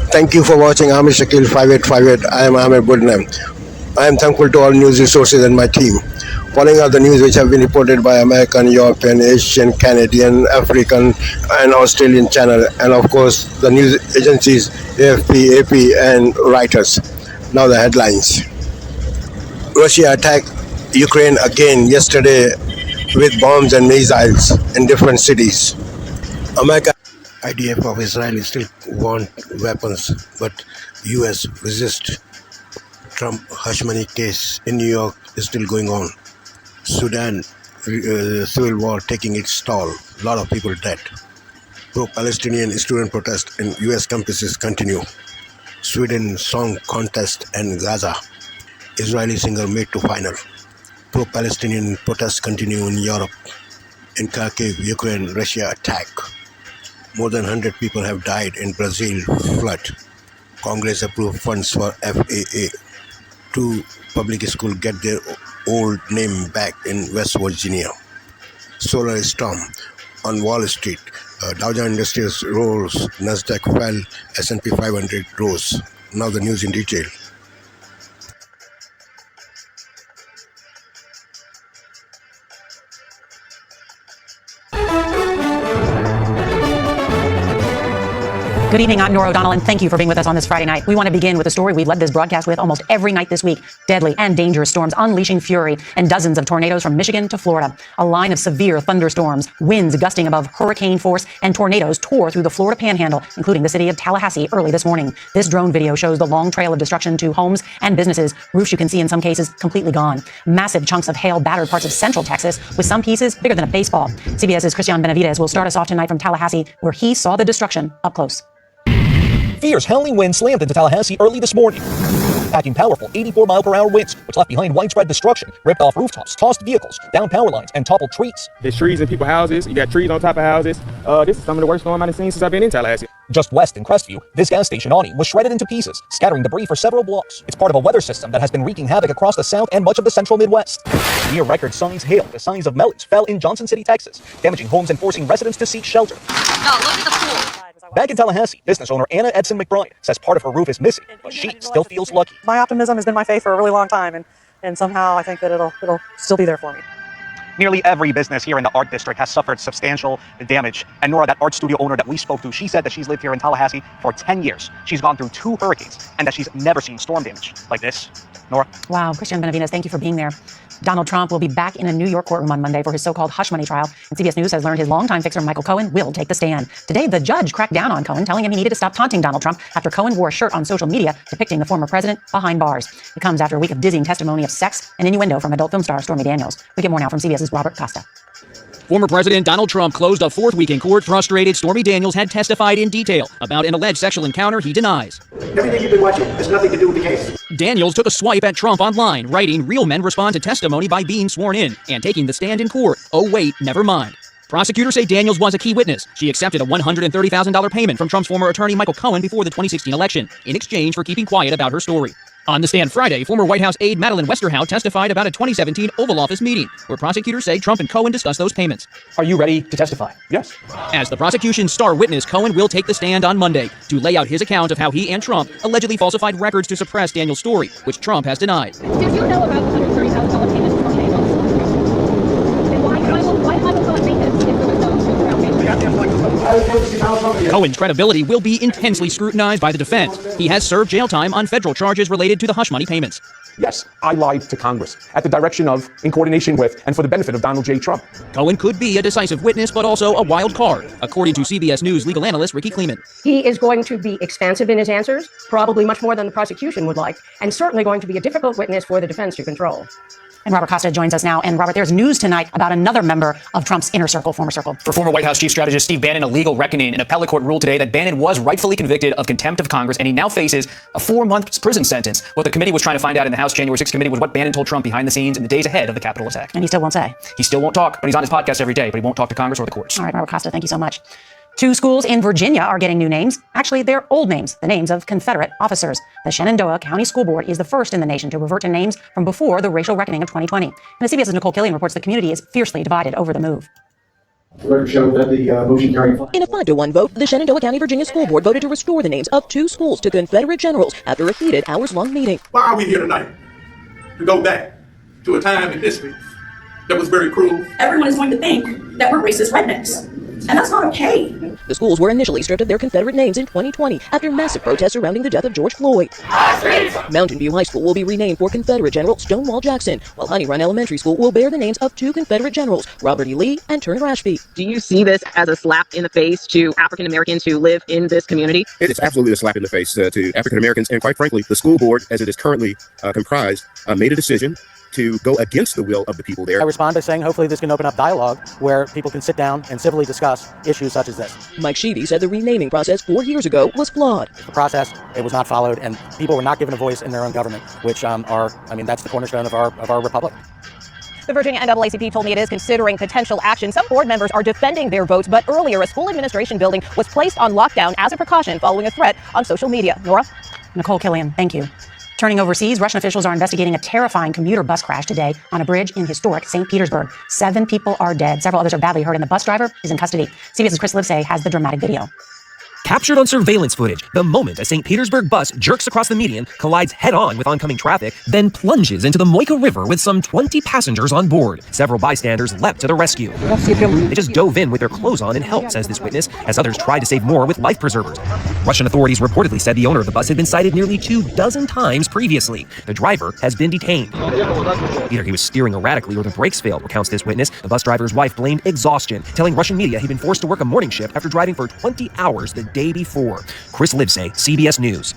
Thank you for watching Amir Shakil 5858. I am Amir Budnam. I am thankful to all news resources and my team. Following are the news which have been reported by American, European, Asian, Canadian, African, and Australian channel, and of course the news agencies AFP, AP, and Reuters. Now the headlines. Russia attacked Ukraine again yesterday with bombs and missiles in different cities. America IDF of Israel still want weapons, but US resist. Trump hush money case in New York is still going on. Sudan civil war taking its toll. A lot of people dead. Pro-Palestinian student protest in US campuses continue. Sweden song contest and Gaza. Israeli singer made to final. Pro-Palestinian protests continue in Europe. In Kharkiv, Ukraine, Russia attack. More than 100 people have died in Brazil flood. Congress approved funds for FAA. 2 public schools get their old name back in West Virginia. Solar storm on Wall Street. Dow Jones Industrials rose, Nasdaq fell, S&P 500 rose. Now the news in detail. Good evening, I'm Nora O'Donnell, and thank you for being with us on this Friday night. We want to begin with a story we've led this broadcast with almost every night this week. Deadly and dangerous storms unleashing fury and dozens of tornadoes from Michigan to Florida. A line of severe thunderstorms, winds gusting above hurricane force, and tornadoes tore through the Florida panhandle, including the city of Tallahassee early this morning. This drone video shows the long trail of destruction to homes and businesses. Roofs you can see in some cases completely gone. Massive chunks of hail battered parts of central Texas, with some pieces bigger than a baseball. CBS's Christian Benavides will start us off tonight from Tallahassee, where he saw the destruction up close. Fierce howling winds slammed into Tallahassee early this morning, packing powerful 84-mile-per-hour winds, which left behind widespread destruction, ripped off rooftops, tossed vehicles, down power lines, and toppled trees. There's trees in people's houses. You got trees on top of houses. This is some of the worst storm I've seen since I've been in Tallahassee. Just west in Crestview, this gas station awning was shredded into pieces, scattering debris for several blocks. It's part of a weather system that has been wreaking havoc across the south and much of the central Midwest. Near-record size hail, the size of melons, fell in Johnson City, Texas, damaging homes and forcing residents to seek shelter. No, look at the pool. Back in Tallahassee, business owner Anna Edson McBride says part of her roof is missing, but she still feels lucky. My optimism has been my faith for a really long time, and somehow I think that it'll still be there for me. Nearly every business here in the art district has suffered substantial damage. And Nora, that art studio owner that we spoke to, she said that she's lived here in Tallahassee for 10 years. She's gone through 2 hurricanes and that she's never seen storm damage like this. Nora? Wow, Christian Benavides, thank you for being there. Donald Trump will be back in a New York courtroom on Monday for his so-called hush money trial. And CBS News has learned his longtime fixer, Michael Cohen, will take the stand. Today, the judge cracked down on Cohen, telling him he needed to stop taunting Donald Trump after Cohen wore a shirt on social media depicting the former president behind bars. It comes after a week of dizzying testimony of sex and innuendo from adult film star Stormy Daniels. We get more now from CBS's Robert Costa. Former President Donald Trump closed a 4th week in court. Frustrated, Stormy Daniels had testified in detail about an alleged sexual encounter he denies. Everything you've been watching has nothing to do with the case. Daniels took a swipe at Trump online, writing, "Real men respond to testimony by being sworn in," and taking the stand in court. Oh wait, never mind. Prosecutors say Daniels was a key witness. She accepted a $130,000 payment from Trump's former attorney Michael Cohen before the 2016 election, in exchange for keeping quiet about her story. On the stand Friday, former White House aide Madeleine Westerhout testified about a 2017 Oval Office meeting, where prosecutors say Trump and Cohen discussed those payments. Are you ready to testify? Yes. As the prosecution's star witness, Cohen will take the stand on Monday to lay out his account of how he and Trump allegedly falsified records to suppress Daniels' story, which Trump has denied. Did you know about the $130,000 payment from Daniels? Then why did Michael Cohen make this if there was no truth around it? Cohen's credibility will be intensely scrutinized by the defense. He has served jail time on federal charges related to the hush money payments. Yes, I lied to Congress at the direction of, in coordination with, and for the benefit of Donald J. Trump. Cohen could be a decisive witness, but also a wild card, according to CBS News legal analyst Ricky Kleeman. He is going to be expansive in his answers, probably much more than the prosecution would like, and certainly going to be a difficult witness for the defense to control. And Robert Costa joins us now. And Robert, there's news tonight about another member of Trump's inner circle, former circle. For former White House chief strategist Steve Bannon, a legal reckoning. An appellate court ruled today that Bannon was rightfully convicted of contempt of Congress, and he now faces a 4-month prison sentence. What the committee was trying to find out in the House January 6th committee was what Bannon told Trump behind the scenes in the days ahead of the Capitol attack. And he still won't say. He still won't talk, but he's on his podcast every day, but he won't talk to Congress or the courts. All right, Robert Costa, thank you so much. 2 schools in Virginia are getting new names. Actually, they're old names, the names of Confederate officers. The Shenandoah County School Board is the first in the nation to revert to names from before the racial reckoning of 2020. And the CBS's Nicole Killian reports the community is fiercely divided over the move. The record shows that the motion carried. In a 5-1 vote, the Shenandoah County, Virginia School Board voted to restore the names of 2 schools to Confederate generals after a heated hours-long meeting. Why are we here tonight? To go back to a time in history that was very cruel. Everyone is going to think that we're racist rednecks, and that's not okay. The schools were initially stripped of their Confederate names in 2020 after massive protests surrounding the death of George Floyd. Mountain View High School will be renamed for Confederate General Stonewall Jackson, while Honey Run Elementary School will bear the names of 2 Confederate generals, Robert E. Lee and Turner Ashby. Do you see this as a slap in the face to African Americans who live in this community? It's absolutely a slap in the face to African Americans, and quite frankly, the school board, as it is currently comprised, made a decision to go against the will of the people there. I respond by saying hopefully this can open up dialogue where people can sit down and civilly discuss issues such as this. Mike Sheedy said the renaming process 4 years ago was flawed. The process, it was not followed, and people were not given a voice in their own government, which that's the cornerstone of our republic. The Virginia NAACP told me it is considering potential action. Some board members are defending their votes, but earlier a school administration building was placed on lockdown as a precaution following a threat on social media. Nora? Nicole Killian, thank you. Turning overseas, Russian officials are investigating a terrifying commuter bus crash today on a bridge in historic St. Petersburg. 7 people are dead. Several others are badly hurt, and the bus driver is in custody. CBS's Chris Livesay has the dramatic video. Captured on surveillance footage, the moment a St. Petersburg bus jerks across the median, collides head-on with oncoming traffic, then plunges into the Moika River with some 20 passengers on board. Several bystanders leapt to the rescue. They just dove in with their clothes on and helped, says this witness, as others tried to save more with life preservers. Russian authorities reportedly said the owner of the bus had been cited nearly 24 times previously. The driver has been detained. Either he was steering erratically or the brakes failed, recounts this witness. The bus driver's wife blamed exhaustion, telling Russian media he'd been forced to work a morning shift after driving for 20 hours the day before. Chris Livesay, CBS News.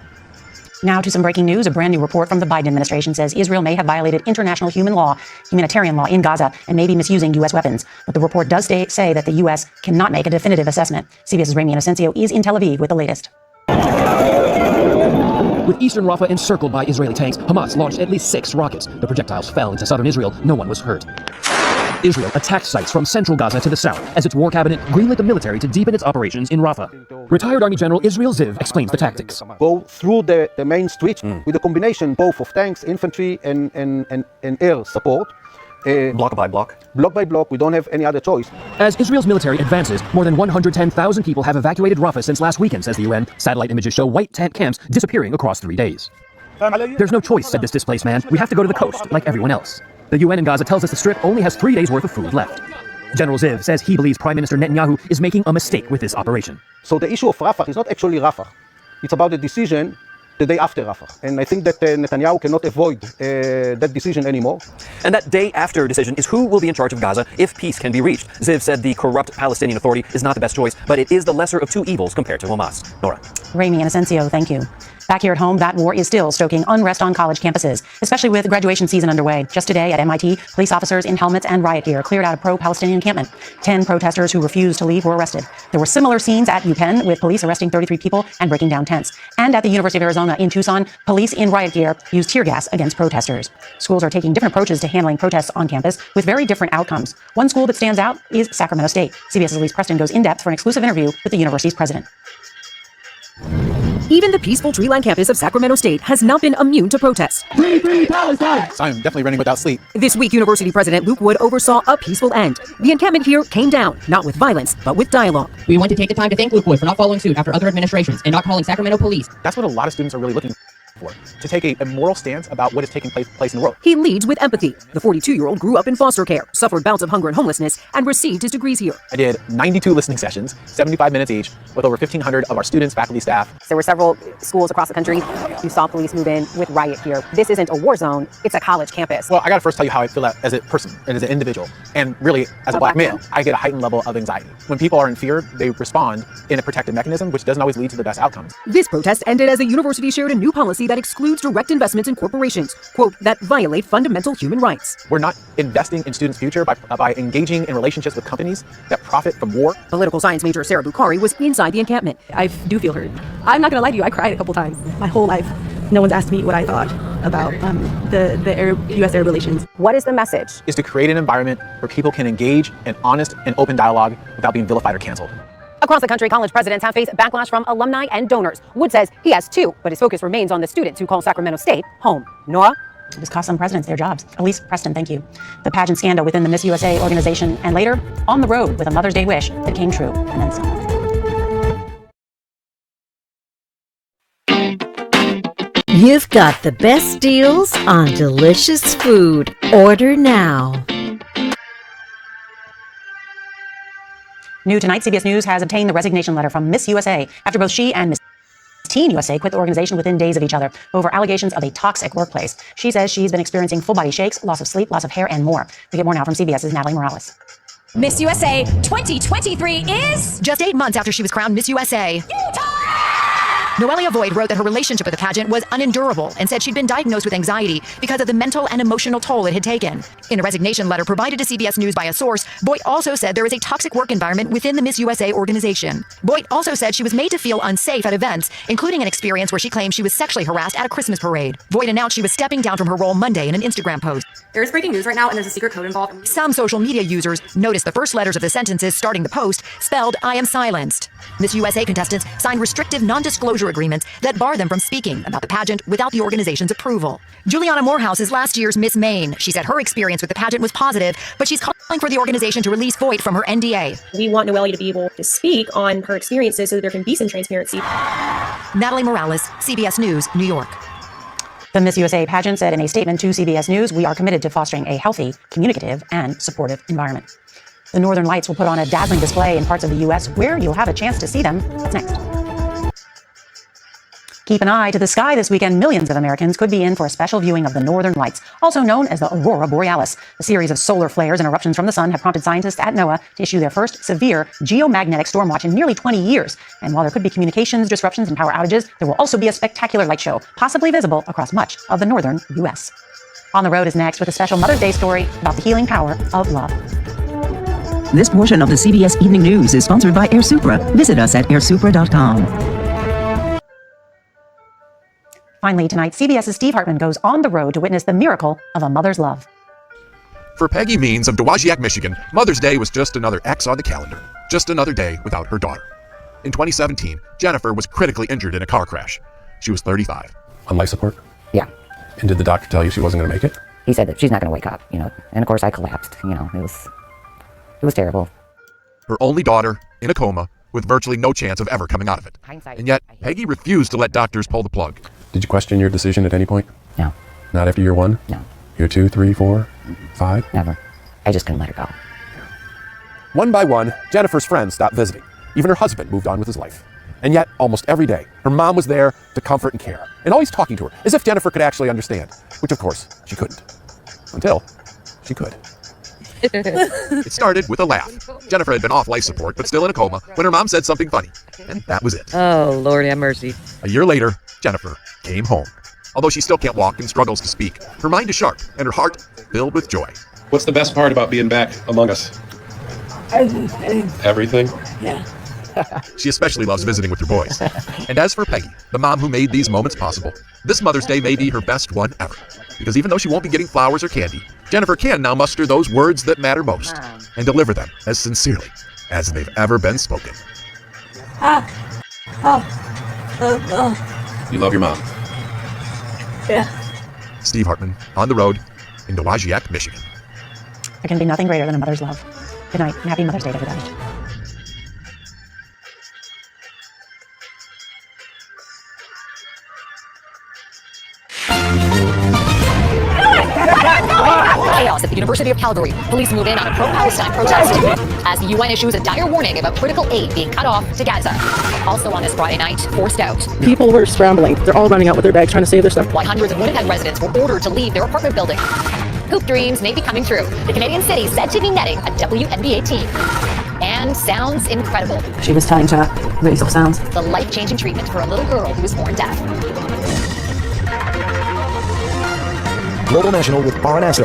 Now to some breaking news. A brand new report from the Biden administration says Israel may have violated international humanitarian law in Gaza and may be misusing U.S. weapons. But the report does say that the U.S. cannot make a definitive assessment. CBS's Ramy Inocencio is in Tel Aviv with the latest. With eastern Rafah encircled by Israeli tanks, Hamas launched at least 6 rockets. The projectiles fell into southern Israel. No one was hurt. Israel attacked sites from central Gaza to the south as its war cabinet greenlit the military to deepen its operations in Rafah. Retired Army General Israel Ziv explains the tactics. Go through the main street with a combination both of tanks, infantry, and air support. Block by block? Block by block. We don't have any other choice. As Israel's military advances, more than 110,000 people have evacuated Rafah since last weekend, says the UN. Satellite images show white tent camps disappearing across 3 days. There's no choice, said this displaced man. We have to go to the coast, like everyone else. The UN in Gaza tells us the Strip only has 3 days' worth of food left. General Ziv says he believes Prime Minister Netanyahu is making a mistake with this operation. So the issue of Rafah is not actually Rafah. It's about the decision the day after Rafah. And I think that Netanyahu cannot avoid that decision anymore. And that day after decision is who will be in charge of Gaza if peace can be reached. Ziv said the corrupt Palestinian Authority is not the best choice, but it is the lesser of 2 evils compared to Hamas. Nora. Ramy Inocencio, thank you. Back here at home, that war is still stoking unrest on college campuses, especially with graduation season underway. Just today at MIT, police officers in helmets and riot gear cleared out a pro-Palestinian encampment. 10 protesters who refused to leave were arrested. There were similar scenes at UPenn, with police arresting 33 people and breaking down tents. And at the University of Arizona in Tucson, police in riot gear used tear gas against protesters. Schools are taking different approaches to handling protests on campus with very different outcomes. One school that stands out is Sacramento State. CBS's Elise Preston goes in depth for an exclusive interview with the university's president. Even the peaceful Treeline campus of Sacramento State has not been immune to protests. Free Palestine! So I'm definitely running without sleep. This week, University President Luke Wood oversaw a peaceful end. The encampment here came down, not with violence, but with dialogue. We want to take the time to thank Luke Wood for not following suit after other administrations and not calling Sacramento police. That's what a lot of students are really looking for, to take a moral stance about what is taking place in the world. He leads with empathy. The 42-year-old grew up in foster care, suffered bouts of hunger and homelessness, and received his degrees here. I did 92 listening sessions, 75 minutes each, with over 1,500 of our students, faculty, staff. There were several schools across the country. You saw police move in with riot gear. This isn't a war zone, it's a college campus. Well, I gotta first tell you how I feel as a person and as an individual, and really as a black male, I get a heightened level of anxiety. When people are in fear, they respond in a protective mechanism, which doesn't always lead to the best outcomes. This protest ended as the university shared a new policy that excludes direct investments in corporations, quote, that violate fundamental human rights. We're not investing in students' future by engaging in relationships with companies that profit from war. Political science major Sarah Bukhari was inside the encampment. I do feel hurt. I'm not gonna lie to you, I cried a couple times. My whole life, no one's asked me what I thought about the U.S.-Arab relations. What is the message? Is to create an environment where people can engage in honest and open dialogue without being vilified or canceled. Across the country, college presidents have faced backlash from alumni and donors. Wood says he has 2, but his focus remains on the students who call Sacramento State home. Nora? This cost some presidents their jobs. Elise Preston, thank you. The pageant scandal within the Miss USA organization, and later, on the road with a Mother's Day wish that came true, and then some. You've got the best deals on delicious food. Order now. New tonight, CBS News has obtained the resignation letter from Miss USA after both she and Miss Teen USA quit the organization within days of each other over allegations of a toxic workplace. She says she's been experiencing full body shakes, loss of sleep, loss of hair, and more. We get more now from CBS's Natalie Morales. Miss USA 2023 is just 8 months after she was crowned Miss USA. Utah! Noelia Voigt wrote that her relationship with the pageant was unendurable and said she'd been diagnosed with anxiety because of the mental and emotional toll it had taken. In a resignation letter provided to CBS News by a source, Voigt also said there is a toxic work environment within the Miss USA organization. Voigt also said she was made to feel unsafe at events, including an experience where she claimed she was sexually harassed at a Christmas parade. Voigt announced she was stepping down from her role Monday in an Instagram post. There's breaking news right now, and there's a secret code involved. Some social media users noticed the first letters of the sentences starting the post spelled "I am silenced." Miss USA contestants signed restrictive non-disclosure agreements that bar them from speaking about the pageant without the organization's approval. Juliana Morehouse is last year's Miss Maine. She said her experience with the pageant was positive, but she's calling for the organization to release Voigt from her NDA. We want Noelia to be able to speak on her experiences so that there can be some transparency. Natalie Morales, CBS News, New York. The Miss USA pageant said in a statement to CBS News, "We are committed to fostering a healthy, communicative, and supportive environment." The Northern Lights will put on a dazzling display in parts of the U.S. where you'll have a chance to see them. That's next. Keep an eye to the sky this weekend. Millions of Americans could be in for a special viewing of the Northern Lights, also known as the Aurora Borealis. A series of solar flares and eruptions from the sun have prompted scientists at NOAA to issue their first severe geomagnetic storm watch in nearly 20 years. And while there could be communications disruptions and power outages, there will also be a spectacular light show, possibly visible across much of the northern U.S. On the Road is next with a special Mother's Day story about the healing power of love. This portion of the CBS Evening News is sponsored by Air Supra. Visit us at airsupra.com. Finally, tonight, CBS's Steve Hartman goes on the road to witness the miracle of a mother's love. For Peggy Means of Dowagiac, Michigan, Mother's Day was just another X on the calendar. Just another day without her daughter. In 2017, Jennifer was critically injured in a car crash. She was 35. On life support? Yeah. And did the doctor tell you she wasn't going to make it? He said that she's not going to wake up, and of course I collapsed, it was terrible. Her only daughter, in a coma, with virtually no chance of ever coming out of it. And yet, Peggy refused to let doctors pull the plug. Did you question your decision at any point? No. Not after year 1? No. Year 2, 3, 4, 5? Never. I just couldn't let her go. One by one, Jennifer's friends stopped visiting. Even her husband moved on with his life. And yet, almost every day, her mom was there to comfort and care, and always talking to her, as if Jennifer could actually understand, which of course, she couldn't. Until she could. It started with a laugh. Jennifer had been off life support, but still in a coma, when her mom said something funny. And that was it. Oh, Lord have mercy. A year later, Jennifer came home. Although she still can't walk and struggles to speak, her mind is sharp and her heart filled with joy. What's the best part about being back among us? Everything? Yeah. She especially loves visiting with her boys. And as for Peggy, the mom who made these moments possible, this Mother's Day may be her best one ever. Because even though she won't be getting flowers or candy, Jennifer can now muster those words that matter most and deliver them as sincerely as they've ever been spoken. You love your mom? Yeah. Steve Hartman, on the road in Dowagiac, Michigan. There can be nothing greater than a mother's love. Good night and happy Mother's Day to everybody. Chaos at the University of Calgary. Police move in on a pro-Palestine protest as the UN issues a dire warning about critical aid being cut off to Gaza. Also on this Friday night, forced out. People were scrambling. They're all running out with their bags trying to save their stuff. Hundreds of Winnipeg residents were ordered to leave their apartment building. Hoop dreams may be coming true. The Canadian city said to be netting a WNBA team. And sounds incredible. She was telling to raise those sounds. The life-changing treatment for a little girl who was born deaf. Global National with Baranassa.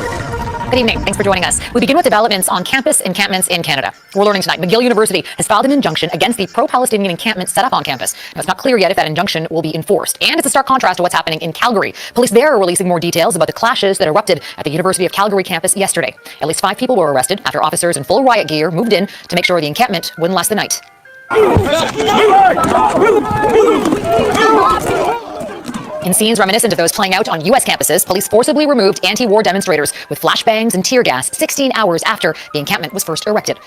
Good evening. Thanks for joining us. We begin with developments on campus encampments in Canada. We're learning tonight McGill University has filed an injunction against the pro-Palestinian encampment set up on campus. Now, it's not clear yet if that injunction will be enforced. And it's a stark contrast to what's happening in Calgary. Police there are releasing more details about the clashes that erupted at the University of Calgary campus yesterday. At least 5 people were arrested after officers in full riot gear moved in to make sure the encampment wouldn't last the night. In scenes reminiscent of those playing out on U.S. campuses, police forcibly removed anti-war demonstrators with flashbangs and tear gas 16 hours after the encampment was first erected.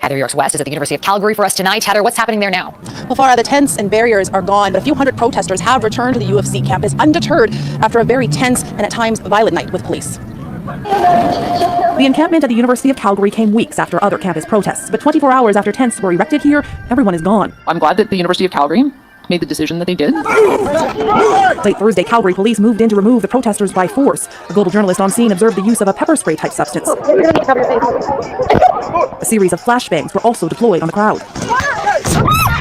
Heather Yorks West is at the University of Calgary for us tonight. Heather, what's happening there now? Well, Farah, the tents and barriers are gone, but a few hundred protesters have returned to the U of C campus undeterred after a very tense and at times violent night with police. The encampment at the University of Calgary came weeks after other campus protests, but 24 hours after tents were erected here, everyone is gone. I'm glad that the University of Calgary made the decision that they did. Late Thursday, Calgary police moved in to remove the protesters by force. A global journalist on scene observed the use of a pepper spray type substance. A series of flashbangs were also deployed on the crowd.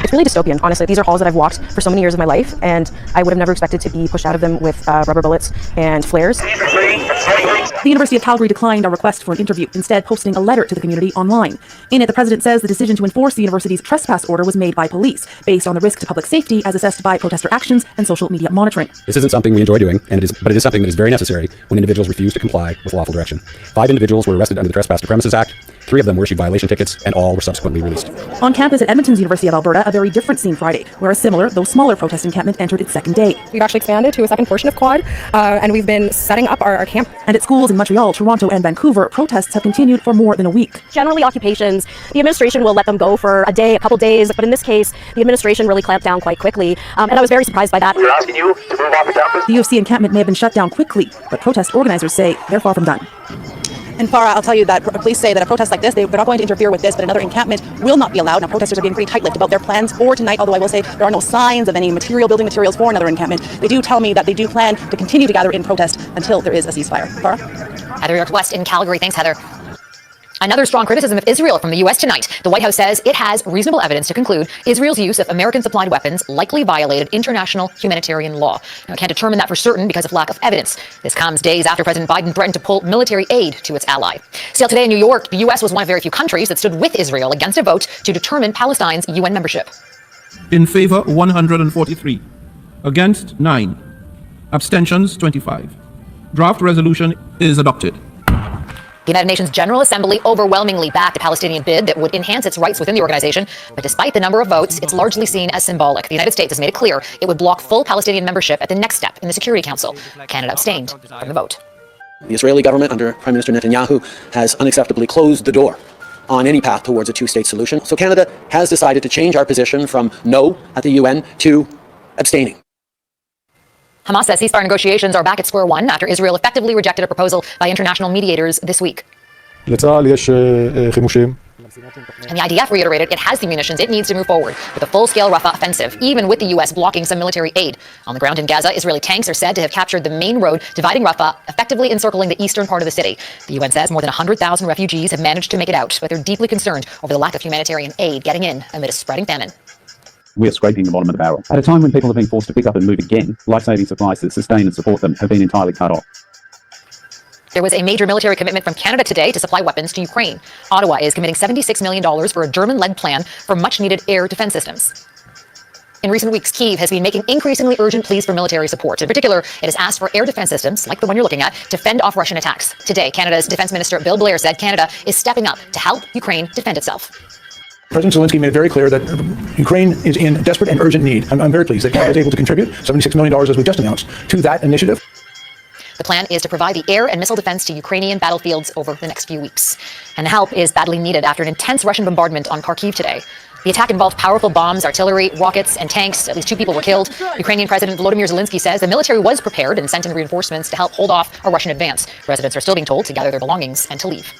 It's really dystopian, honestly. These are halls that I've walked for so many years of my life, and I would have never expected to be pushed out of them with rubber bullets and flares. The University of Calgary declined our request for an interview, instead posting a letter to the community online. In it, the president says the decision to enforce the university's trespass order was made by police, based on the risk to public safety as assessed by protester actions and social media monitoring. This isn't something we enjoy doing, but it is something that is very necessary when individuals refuse to comply with lawful direction. 5 individuals were arrested under the Trespass to Premises Act. 3 of them were issued violation tickets, and all were subsequently released. On campus at Edmonton's University of Alberta, a very different scene Friday, where a similar, though smaller, protest encampment entered its second day. We've actually expanded to a second portion of Quad, and we've been setting up our camp. And at schools in Montreal, Toronto, and Vancouver, protests have continued for more than a week. Generally, occupations, the administration will let them go for a day, a couple days, but in this case, the administration really clamped down quite quickly, and I was very surprised by that. We're asking you to move off the campus. The U of C encampment may have been shut down quickly, but protest organizers say they're far from done. And Farah, I'll tell you that police say that a protest like this, they're not going to interfere with this, but another encampment will not be allowed. Now, protesters are being pretty tight-lipped about their plans for tonight, although I will say there are no signs of any building materials for another encampment. They do tell me that they do plan to continue to gather in protest until there is a ceasefire. Farah? Heather York West in Calgary. Thanks, Heather. Another strong criticism of Israel from the U.S. tonight. The White House says it has reasonable evidence to conclude Israel's use of American-supplied weapons likely violated international humanitarian law. Now, it can't determine that for certain because of lack of evidence. This comes days after President Biden threatened to pull military aid to its ally. Still today in New York, the U.S. was one of very few countries that stood with Israel against a vote to determine Palestine's UN membership. In favor, 143. Against, 9. Abstentions, 25. Draft resolution is adopted. The United Nations General Assembly overwhelmingly backed a Palestinian bid that would enhance its rights within the organization, but despite the number of votes, it's largely seen as symbolic. The United States has made it clear it would block full Palestinian membership at the next step in the Security Council. Canada abstained from the vote. The Israeli government under Prime Minister Netanyahu has unacceptably closed the door on any path towards a two-state solution. So Canada has decided to change our position from no at the UN to abstaining. Hamas says ceasefire negotiations are back at square one after Israel effectively rejected a proposal by international mediators this week. And the IDF reiterated it has the munitions it needs to move forward with a full-scale Rafah offensive, even with the U.S. blocking some military aid. On the ground in Gaza, Israeli tanks are said to have captured the main road dividing Rafah, effectively encircling the eastern part of the city. The UN says more than 100,000 refugees have managed to make it out, but they're deeply concerned over the lack of humanitarian aid getting in amid a spreading famine. We are scraping the bottom of the barrel. At a time when people have been forced to pick up and move again, life-saving supplies that sustain and support them have been entirely cut off. There was a major military commitment from Canada today to supply weapons to Ukraine. Ottawa is committing $76 million for a German-led plan for much-needed air defense systems. In recent weeks, Kyiv has been making increasingly urgent pleas for military support. In particular, it has asked for air defense systems, like the one you're looking at, to fend off Russian attacks. Today, Canada's Defense Minister Bill Blair said Canada is stepping up to help Ukraine defend itself. President Zelensky made it very clear that Ukraine is in desperate and urgent need. I'm very pleased that Canada was able to contribute $76 million, as we just announced, to that initiative. The plan is to provide the air and missile defense to Ukrainian battlefields over the next few weeks. And the help is badly needed after an intense Russian bombardment on Kharkiv today. The attack involved powerful bombs, artillery, rockets, and tanks. At least 2 people were killed. Ukrainian President Volodymyr Zelensky says the military was prepared and sent in reinforcements to help hold off a Russian advance. Residents are still being told to gather their belongings and to leave.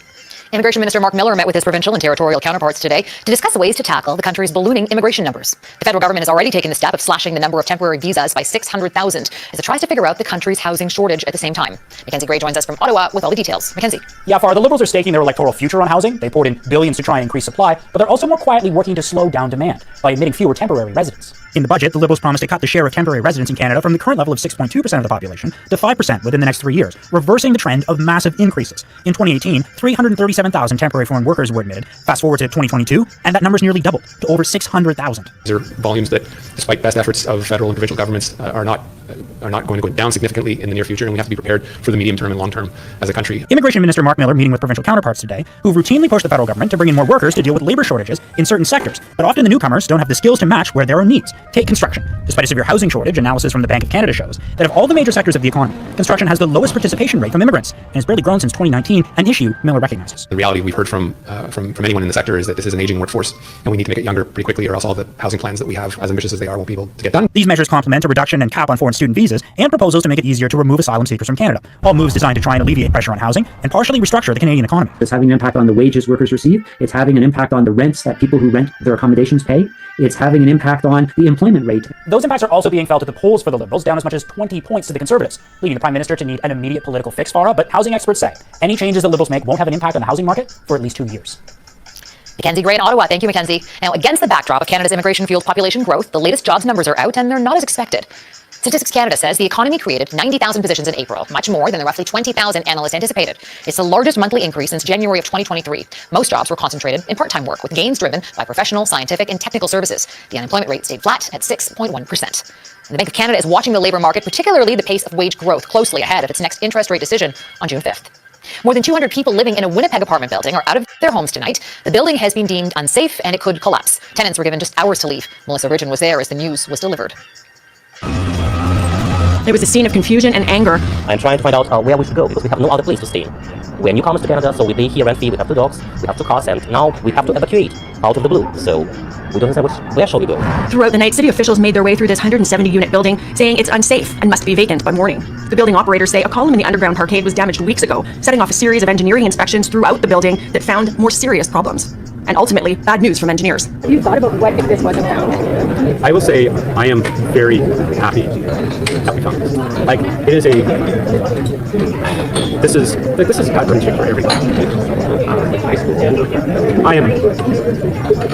Immigration Minister Mark Miller met with his provincial and territorial counterparts today to discuss ways to tackle the country's ballooning immigration numbers. The federal government has already taken the step of slashing the number of temporary visas by 600,000 as it tries to figure out the country's housing shortage at the same time. Mackenzie Gray joins us from Ottawa with all the details. Mackenzie. Yeah, Farah, the Liberals are staking their electoral future on housing. They poured in billions to try and increase supply, but they're also more quietly working to slow down demand by admitting fewer temporary residents. In the budget, the Liberals promised to cut the share of temporary residents in Canada from the current level of 6.2% of the population to 5% within the next 3 years, reversing the trend of massive increases. In 2018, 337,000 temporary foreign workers were admitted. Fast forward to 2022, and that number's nearly doubled to over 600,000. These are volumes that, despite best efforts of federal and provincial governments, are not are not going to go down significantly in the near future, and we have to be prepared for the medium term and long term as a country. Immigration Minister Mark Miller meeting with provincial counterparts today, who routinely push the federal government to bring in more workers to deal with labor shortages in certain sectors, but often the newcomers don't have the skills to match where there are needs. Take construction. Despite a severe housing shortage, analysis from the Bank of Canada shows that of all the major sectors of the economy, construction has the lowest participation rate from immigrants and has barely grown since 2019, an issue Miller recognizes. The reality we've heard from anyone in the sector is that this is an aging workforce, and we need to make it younger pretty quickly, or else all the housing plans that we have, as ambitious as they are, won't be able to get done. These measures complement a reduction and cap on foreign student visas and proposals to make it easier to remove asylum seekers from Canada, all moves designed to try and alleviate pressure on housing and partially restructure the Canadian economy. It's having an impact on the wages workers receive. It's having an impact on the rents that people who rent their accommodations pay. It's having an impact on the employment rate. Those impacts are also being felt at the polls for the Liberals, down as much as 20 points to the Conservatives, leading the Prime Minister to need an immediate political fix, Farah. But housing experts say any changes the Liberals make won't have an impact on the housing market for at least 2 years. Mackenzie Gray in Ottawa. Thank you, Mackenzie. Now, against the backdrop of Canada's immigration-fueled population growth, the latest jobs numbers are out, and they're not as expected. Statistics Canada says the economy created 90,000 positions in April, much more than the roughly 20,000 analysts anticipated. It's the largest monthly increase since January of 2023. Most jobs were concentrated in part-time work, with gains driven by professional, scientific, and technical services. The unemployment rate stayed flat at 6.1%. The Bank of Canada is watching the labour market, particularly the pace of wage growth, closely ahead of its next interest rate decision on June 5th. More than 200 people living in a Winnipeg apartment building are out of their homes tonight. The building has been deemed unsafe and it could collapse. Tenants were given just hours to leave. Melissa Ridgen was there as the news was delivered. There was a scene of confusion and anger. I'm trying to find out where we should go because we have no other place to stay. We're newcomers to Canada, so we pay here rent fee, we have 2 dogs, we have 2 cars, and now we have to evacuate out of the blue. So we don't understand where shall we go. Throughout the night, city officials made their way through this 170-unit building, saying it's unsafe and must be vacant by morning. The building operators say a column in the underground parkade was damaged weeks ago, setting off a series of engineering inspections throughout the building that found more serious problems. And ultimately, bad news from engineers. Have you thought about what if this wasn't found? I will say I am very happy that we found this. Like, it is this is gut-wrenching for everybody. I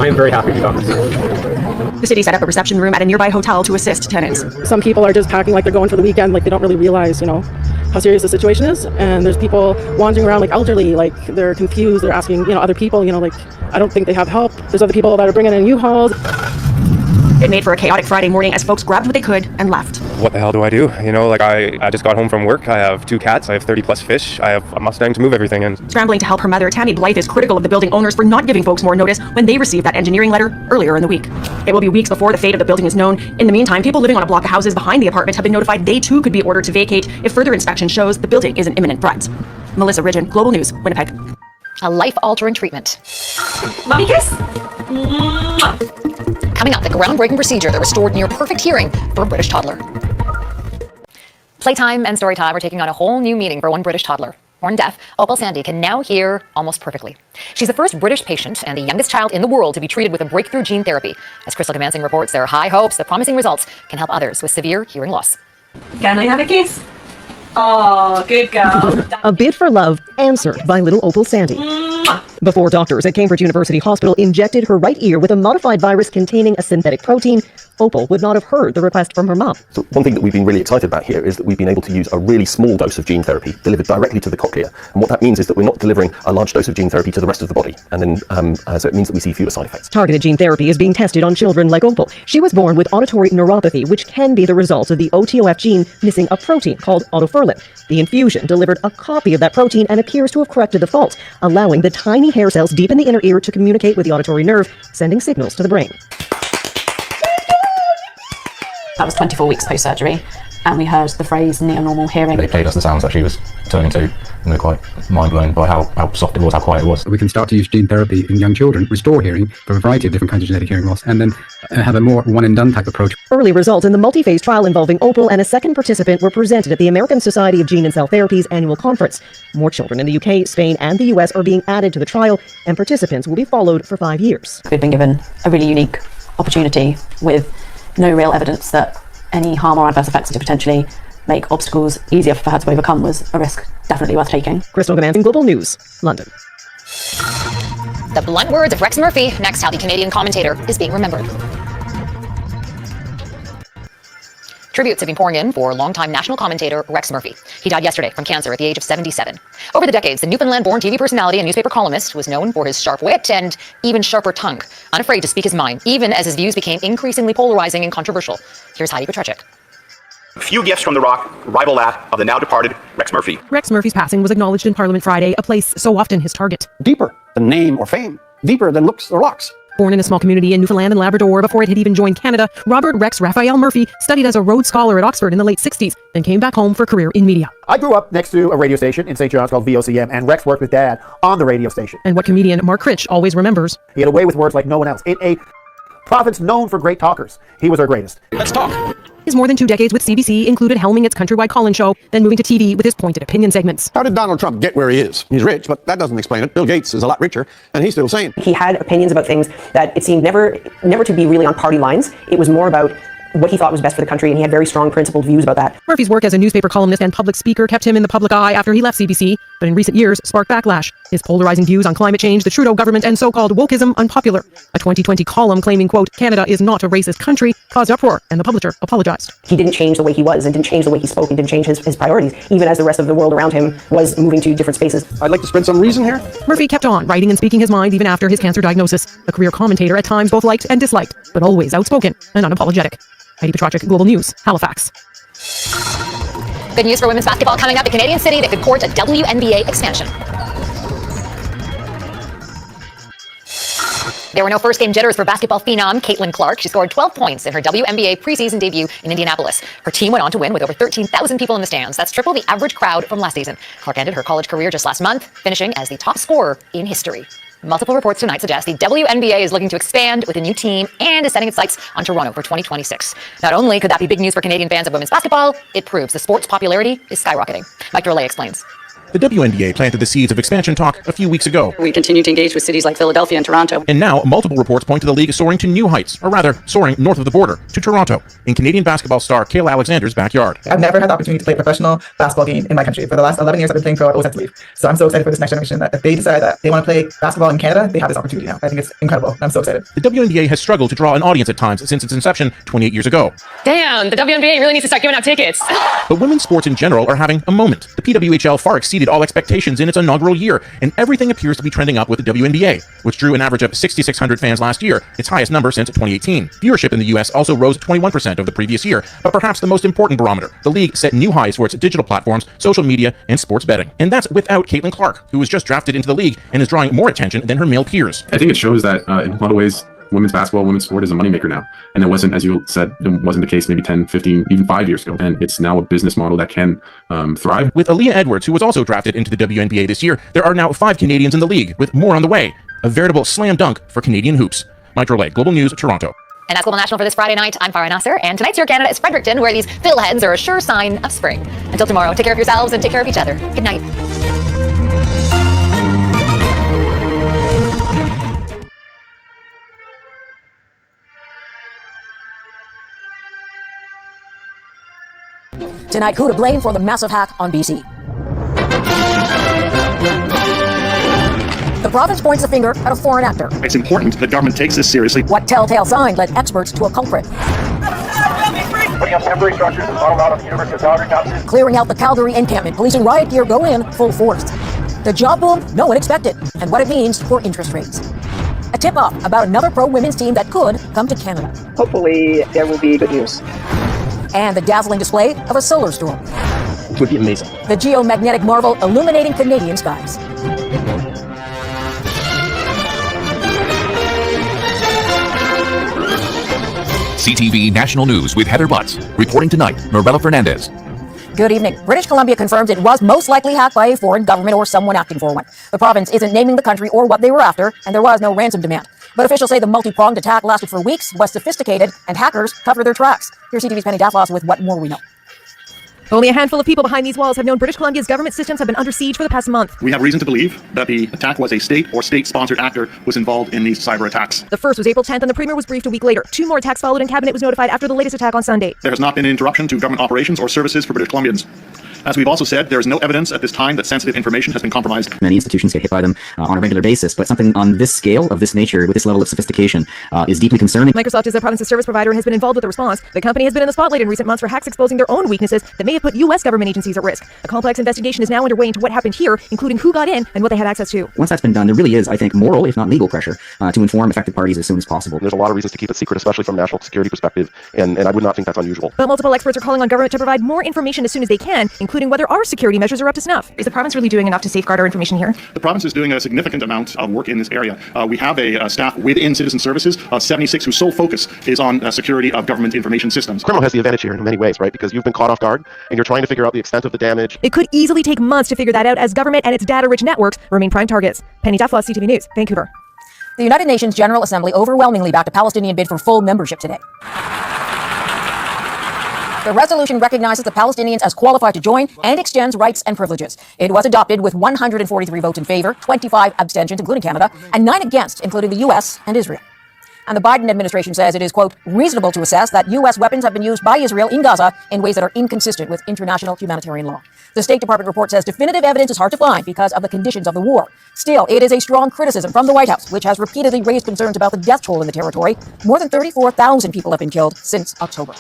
am very happy we found this. The city set up a reception room at a nearby hotel to assist tenants. Some people are just packing like they're going for the weekend, like they don't really realize, how serious the situation is. And there's people wandering around like elderly, like they're confused. They're asking, other people, like I don't think they have help. There's other people that are bringing in U-Hauls. It made for a chaotic Friday morning as folks grabbed what they could and left. What the hell do I do? I just got home from work. I have 2 cats. I have 30 plus fish. I have a Mustang to move everything in. Scrambling to help her mother, Tammy Blythe is critical of the building owners for not giving folks more notice when they received that engineering letter earlier in the week. It will be weeks before the fate of the building is known. In the meantime, people living on a block of houses behind the apartment have been notified they too could be ordered to vacate if further inspection shows the building is an imminent threat. Melissa Ridgen, Global News, Winnipeg. A life-altering treatment. Mommy kiss? Coming up, the groundbreaking procedure that restored near-perfect hearing for a British toddler. Playtime and storytime are taking on a whole new meaning for one British toddler. Born deaf, Opal Sandy can now hear almost perfectly. She's the first British patient and the youngest child in the world to be treated with a breakthrough gene therapy. As Crystal Gamansing reports, there are high hopes that promising results can help others with severe hearing loss. Can I have a kiss? Oh, good girl. A bid for love answered by little Opal Sandy. Before doctors at Cambridge University Hospital injected her right ear with a modified virus containing a synthetic protein, Opal would not have heard the request from her mum. So one thing that we've been really excited about here is that we've been able to use a really small dose of gene therapy delivered directly to the cochlea. And what that means is that we're not delivering a large dose of gene therapy to the rest of the body. And then, so it means that we see fewer side effects. Targeted gene therapy is being tested on children like Opal. She was born with auditory neuropathy, which can be the result of the OTOF gene missing a protein called autoferlin. The infusion delivered a copy of that protein and appears to have corrected the fault, allowing the tiny hair cells deep in the inner ear to communicate with the auditory nerve, sending signals to the brain. That was 24 weeks post-surgery, and we heard the phrase near-normal hearing. They played us the sounds that she was turning to, and we were quite mind-blown by how soft it was, how quiet it was. We can start to use gene therapy in young children, restore hearing for a variety of different kinds of genetic hearing loss, and then have a more one-and-done type approach. Early results in the multi-phase trial involving Opal and a second participant were presented at the American Society of Gene and Cell Therapy's annual conference. More children in the UK, Spain, and the US are being added to the trial, and participants will be followed for 5 years. We've been given a really unique opportunity with no real evidence that any harm or adverse effects to potentially make obstacles easier for her to overcome was a risk definitely worth taking. Crystal Gamansing, Global News, London. The blunt words of Rex Murphy, next how the Canadian commentator is being remembered. Tributes have been pouring in for longtime national commentator Rex Murphy. He died yesterday from cancer at the age of 77. Over the decades, the Newfoundland-born TV personality and newspaper columnist was known for his sharp wit and even sharper tongue, unafraid to speak his mind, even as his views became increasingly polarizing and controversial. Here's Heidi Petrechik. Few gifts from The Rock rival that of the now departed Rex Murphy. Rex Murphy's passing was acknowledged in Parliament Friday, a place so often his target. Deeper than name or fame, deeper than looks or locks. Born in a small community in Newfoundland and Labrador before it had even joined Canada, Robert Rex Raphael Murphy studied as a Rhodes Scholar at Oxford in the late 60s, then came back home for a career in media. I grew up next to a radio station in St. John's called VOCM, and Rex worked with Dad on the radio station. And what comedian Mark Critch always remembers. He had a way with words like no one else. In a province known for great talkers, he was our greatest. Let's talk. His more than 2 decades with CBC included helming its countrywide call-in show, then moving to TV with his pointed opinion segments. How did Donald Trump get where he is? He's rich, but that doesn't explain it. Bill Gates is a lot richer, and he's still sane. He had opinions about things that it seemed never to be really on party lines. It was more about what he thought was best for the country, and he had very strong principled views about that. Murphy's work as a newspaper columnist and public speaker kept him in the public eye after he left CBC, but in recent years sparked backlash. His polarizing views on climate change, the Trudeau government, and so-called wokeism unpopular. A 2020 column claiming, quote, Canada is not a racist country, caused uproar, and the publisher apologized. He didn't change the way he was, and didn't change the way he spoke, and didn't change his priorities, even as the rest of the world around him was moving to different spaces. I'd like to spread some reason here. Murphy kept on writing and speaking his mind even after his cancer diagnosis. A career commentator at times both liked and disliked, but always outspoken and unapologetic. Heidi Petracek, Global News, Halifax. Good news for women's basketball coming up. A Canadian city that could court a WNBA expansion. There were no first-game jitters for basketball phenom Caitlin Clark. She scored 12 points in her WNBA preseason debut in Indianapolis. Her team went on to win with over 13,000 people in the stands. That's triple the average crowd from last season. Clark ended her college career just last month, finishing as the top scorer in history. Multiple reports tonight suggest the WNBA is looking to expand with a new team and is setting its sights on Toronto for 2026. Not only could that be big news for Canadian fans of women's basketball, it proves the sport's popularity is skyrocketing. Mike Drolet explains. The WNBA planted the seeds of expansion talk a few weeks ago. We continue to engage with cities like Philadelphia and Toronto. And now, multiple reports point to the league soaring to new heights, or rather, soaring north of the border, to Toronto, in Canadian basketball star Kayla Alexander's backyard. I've never had the opportunity to play a professional basketball game in my country. For the last 11 years, I've been playing pro. I always have to leave. So I'm so excited for this next generation that if they decide that they want to play basketball in Canada, they have this opportunity now. I think it's incredible. I'm so excited. The WNBA has struggled to draw an audience at times since its inception 28 years ago. Damn, the WNBA really needs to start giving out tickets. But women's sports in general are having a moment. The PWHL far exceeded all expectations in its inaugural year, and everything appears to be trending up with the WNBA, which drew an average of 6,600 fans last year, its highest number since 2018. Viewership in the US also rose 21% over the previous year, but perhaps the most important barometer, the league set new highs for its digital platforms, social media, and sports betting. And that's without Caitlin Clark, who was just drafted into the league and is drawing more attention than her male peers. I think it shows that in a lot of ways, women's basketball, women's sport is a moneymaker now. And it wasn't, as you said, it wasn't the case maybe 10, 15, even 5 years ago. And it's now a business model that can thrive. With Aaliyah Edwards, who was also drafted into the WNBA this year, there are now 5 Canadians in the league, with more on the way. A veritable slam dunk for Canadian hoops. Mike Drolet, Global News, Toronto. And that's Global National for this Friday night. I'm Farah Nasser, and tonight's Your Canada is Fredericton, where these fill heads are a sure sign of spring. Until tomorrow, take care of yourselves and take care of each other. Good night. Tonight, who to blame for the massive hack on BC? The province points the finger at a foreign actor. It's important that government takes this seriously. What telltale sign led experts to a culprit? Putting up temporary structures and modeled out of the University of Calgary campuses. Clearing out the Calgary encampment. Police and riot gear go in full force. The job boom no one expected, and what it means for interest rates. A tip-off about another pro-women's team that could come to Canada. Hopefully, there will be good news. And the dazzling display of a solar storm. It would be amazing. The geomagnetic marvel illuminating Canadian skies. CTV National News with Heather Butts. Reporting tonight, Mirella Fernandez. Good evening. British Columbia confirms it was most likely hacked by a foreign government or someone acting for one. The province isn't naming the country or what they were after, and there was no ransom demand. But officials say the multi-pronged attack lasted for weeks, was sophisticated, and hackers covered their tracks. Here's CTV's Penny Daflos with what more we know. Only a handful of people behind these walls have known British Columbia's government systems have been under siege for the past month. We have reason to believe that the attack was a state or state-sponsored actor was involved in these cyber attacks. The first was April 10th, and the Premier was briefed a week later. 2 more attacks followed, and Cabinet was notified after the latest attack on Sunday. There has not been an interruption to government operations or services for British Columbians. As we've also said, there is no evidence at this time that sensitive information has been compromised. Many institutions get hit by them on a regular basis, but something on this scale, of this nature, with this level of sophistication, is deeply concerning. Microsoft is the province's service provider and has been involved with the response. The company has been in the spotlight in recent months for hacks exposing their own weaknesses that may have put U.S. government agencies at risk. A complex investigation is now underway into what happened here, including who got in and what they had access to. Once that's been done, there really is, I think, moral, if not legal pressure to inform affected parties as soon as possible. There's a lot of reasons to keep it secret, especially from a national security perspective, and I would not think that's unusual. But multiple experts are calling on government to provide more information as soon as they can, including whether our security measures are up to snuff. Is the province really doing enough to safeguard our information here? The province is doing a significant amount of work in this area. We have a staff within Citizen Services, 76, whose sole focus is on security of government information systems. Criminal has the advantage here in many ways, right? Because you've been caught off guard, and you're trying to figure out the extent of the damage. It could easily take months to figure that out as government and its data-rich networks remain prime targets. Penny Dufflaw, CTV News, Vancouver. The United Nations General Assembly overwhelmingly backed a Palestinian bid for full membership today. The resolution recognizes the Palestinians as qualified to join and extends rights and privileges. It was adopted with 143 votes in favor, 25 abstentions, including Canada, and 9 against, including the U.S. and Israel. And the Biden administration says it is, quote, reasonable to assess that U.S. weapons have been used by Israel in Gaza in ways that are inconsistent with international humanitarian law. The State Department report says definitive evidence is hard to find because of the conditions of the war. Still, it is a strong criticism from the White House, which has repeatedly raised concerns about the death toll in the territory. More than 34,000 people have been killed since October.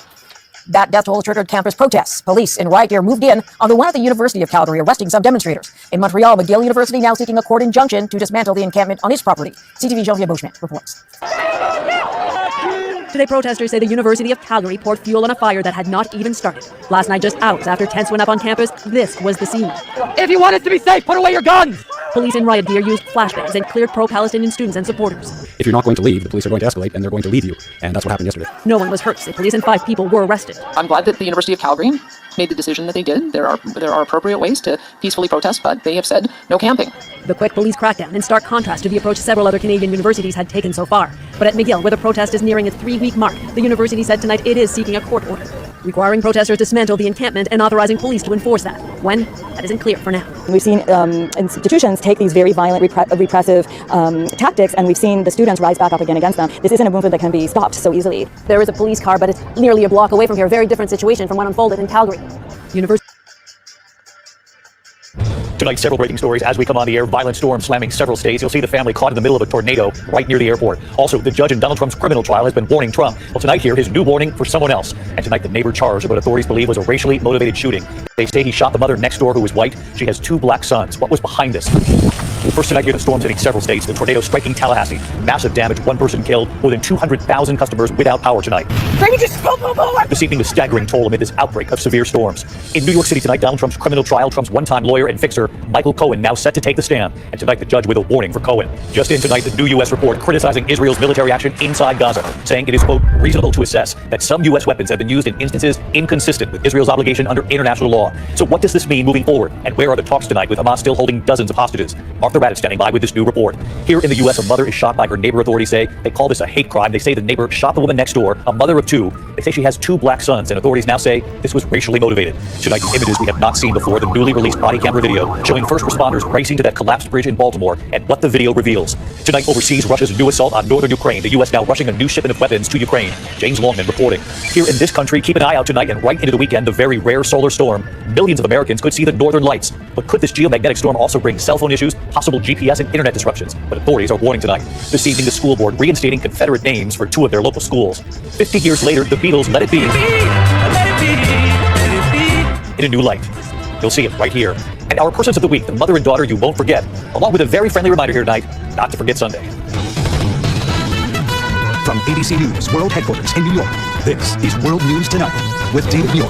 That death toll triggered campus protests. Police in riot gear moved in on the one at the University of Calgary, arresting some demonstrators. In Montreal, McGill University now seeking a court injunction to dismantle the encampment on its property. CTV Jean-Pierre Beauchemin reports. Today, protesters say the University of Calgary poured fuel on a fire that had not even started. Last night, just hours after tents went up on campus, this was the scene. If you want us to be safe, put away your guns! Police in riot gear used flashbangs and cleared pro-Palestinian students and supporters. If you're not going to leave, the police are going to escalate, and they're going to leave you. And that's what happened yesterday. No one was hurt, say police, and 5 people were arrested. I'm glad that the University of Calgary made the decision that they did. There are appropriate ways to peacefully protest, but they have said no camping. The quick police crackdown in stark contrast to the approach several other Canadian universities had taken so far. But at McGill, where the protest is nearing its 3-week mark, the university said tonight it is seeking a court order, requiring protesters to dismantle the encampment and authorizing police to enforce that. When? That isn't clear for now. We've seen institutions take these very violent, repressive tactics, and we've seen the students rise back up again against them. This isn't a movement that can be stopped so easily. There is a police car, but it's nearly a block away from here. A very different situation from what unfolded in Calgary. Tonight, several breaking stories as we come on the air. Violent storm slamming several states. You'll see the family caught in the middle of a tornado right near the airport. Also, the judge in Donald Trump's criminal trial has been warning Trump. Well, tonight here, his new warning for someone else. And tonight, the neighbor charged what authorities believe was a racially motivated shooting. They say he shot the mother next door who was white. She has 2 black sons. What was behind this? First tonight here, the storms hitting several states. The tornado striking Tallahassee. Massive damage, 1 person killed. More than 200,000 customers without power tonight. This evening, the staggering toll amid this outbreak of severe storms. In New York City tonight, Donald Trump's criminal trial. Trump's one-time lawyer and fixer, Michael Cohen, now set to take the stand. And tonight, the judge with a warning for Cohen. Just in tonight, the new U.S. report criticizing Israel's military action inside Gaza, saying it is, quote, reasonable to assess that some U.S. weapons have been used in instances inconsistent with Israel's obligation under international law. So what does this mean moving forward? And where are the talks tonight with Hamas still holding dozens of hostages? Arthur Raddatz standing by with this new report. Here in the U.S., a mother is shot by her neighbor. Authorities say they call this a hate crime. They say the neighbor shot the woman next door, a mother of 2. They say she has 2 black sons, and authorities now say this was racially motivated. Tonight, images we have not seen before, the newly released body camera video showing first responders racing to that collapsed bridge in Baltimore and what the video reveals. Tonight, overseas, Russia's new assault on northern Ukraine. The U.S. now rushing a new shipment of weapons to Ukraine. James Longman reporting. Here in this country, keep an eye out tonight and right into the weekend, the very rare solar storm. Millions of Americans could see the northern lights. But could this geomagnetic storm also bring cell phone issues, possible GPS and internet disruptions? But authorities are warning tonight. This evening, the school board reinstating Confederate names for 2 of their local schools. 50 years later, the Beatles let it be. In a new light. You'll see it right here. And our persons of the week, the mother and daughter you won't forget, along with a very friendly reminder here tonight, not to forget Sunday. From ABC News World Headquarters in New York, this is World News Tonight with David Muir.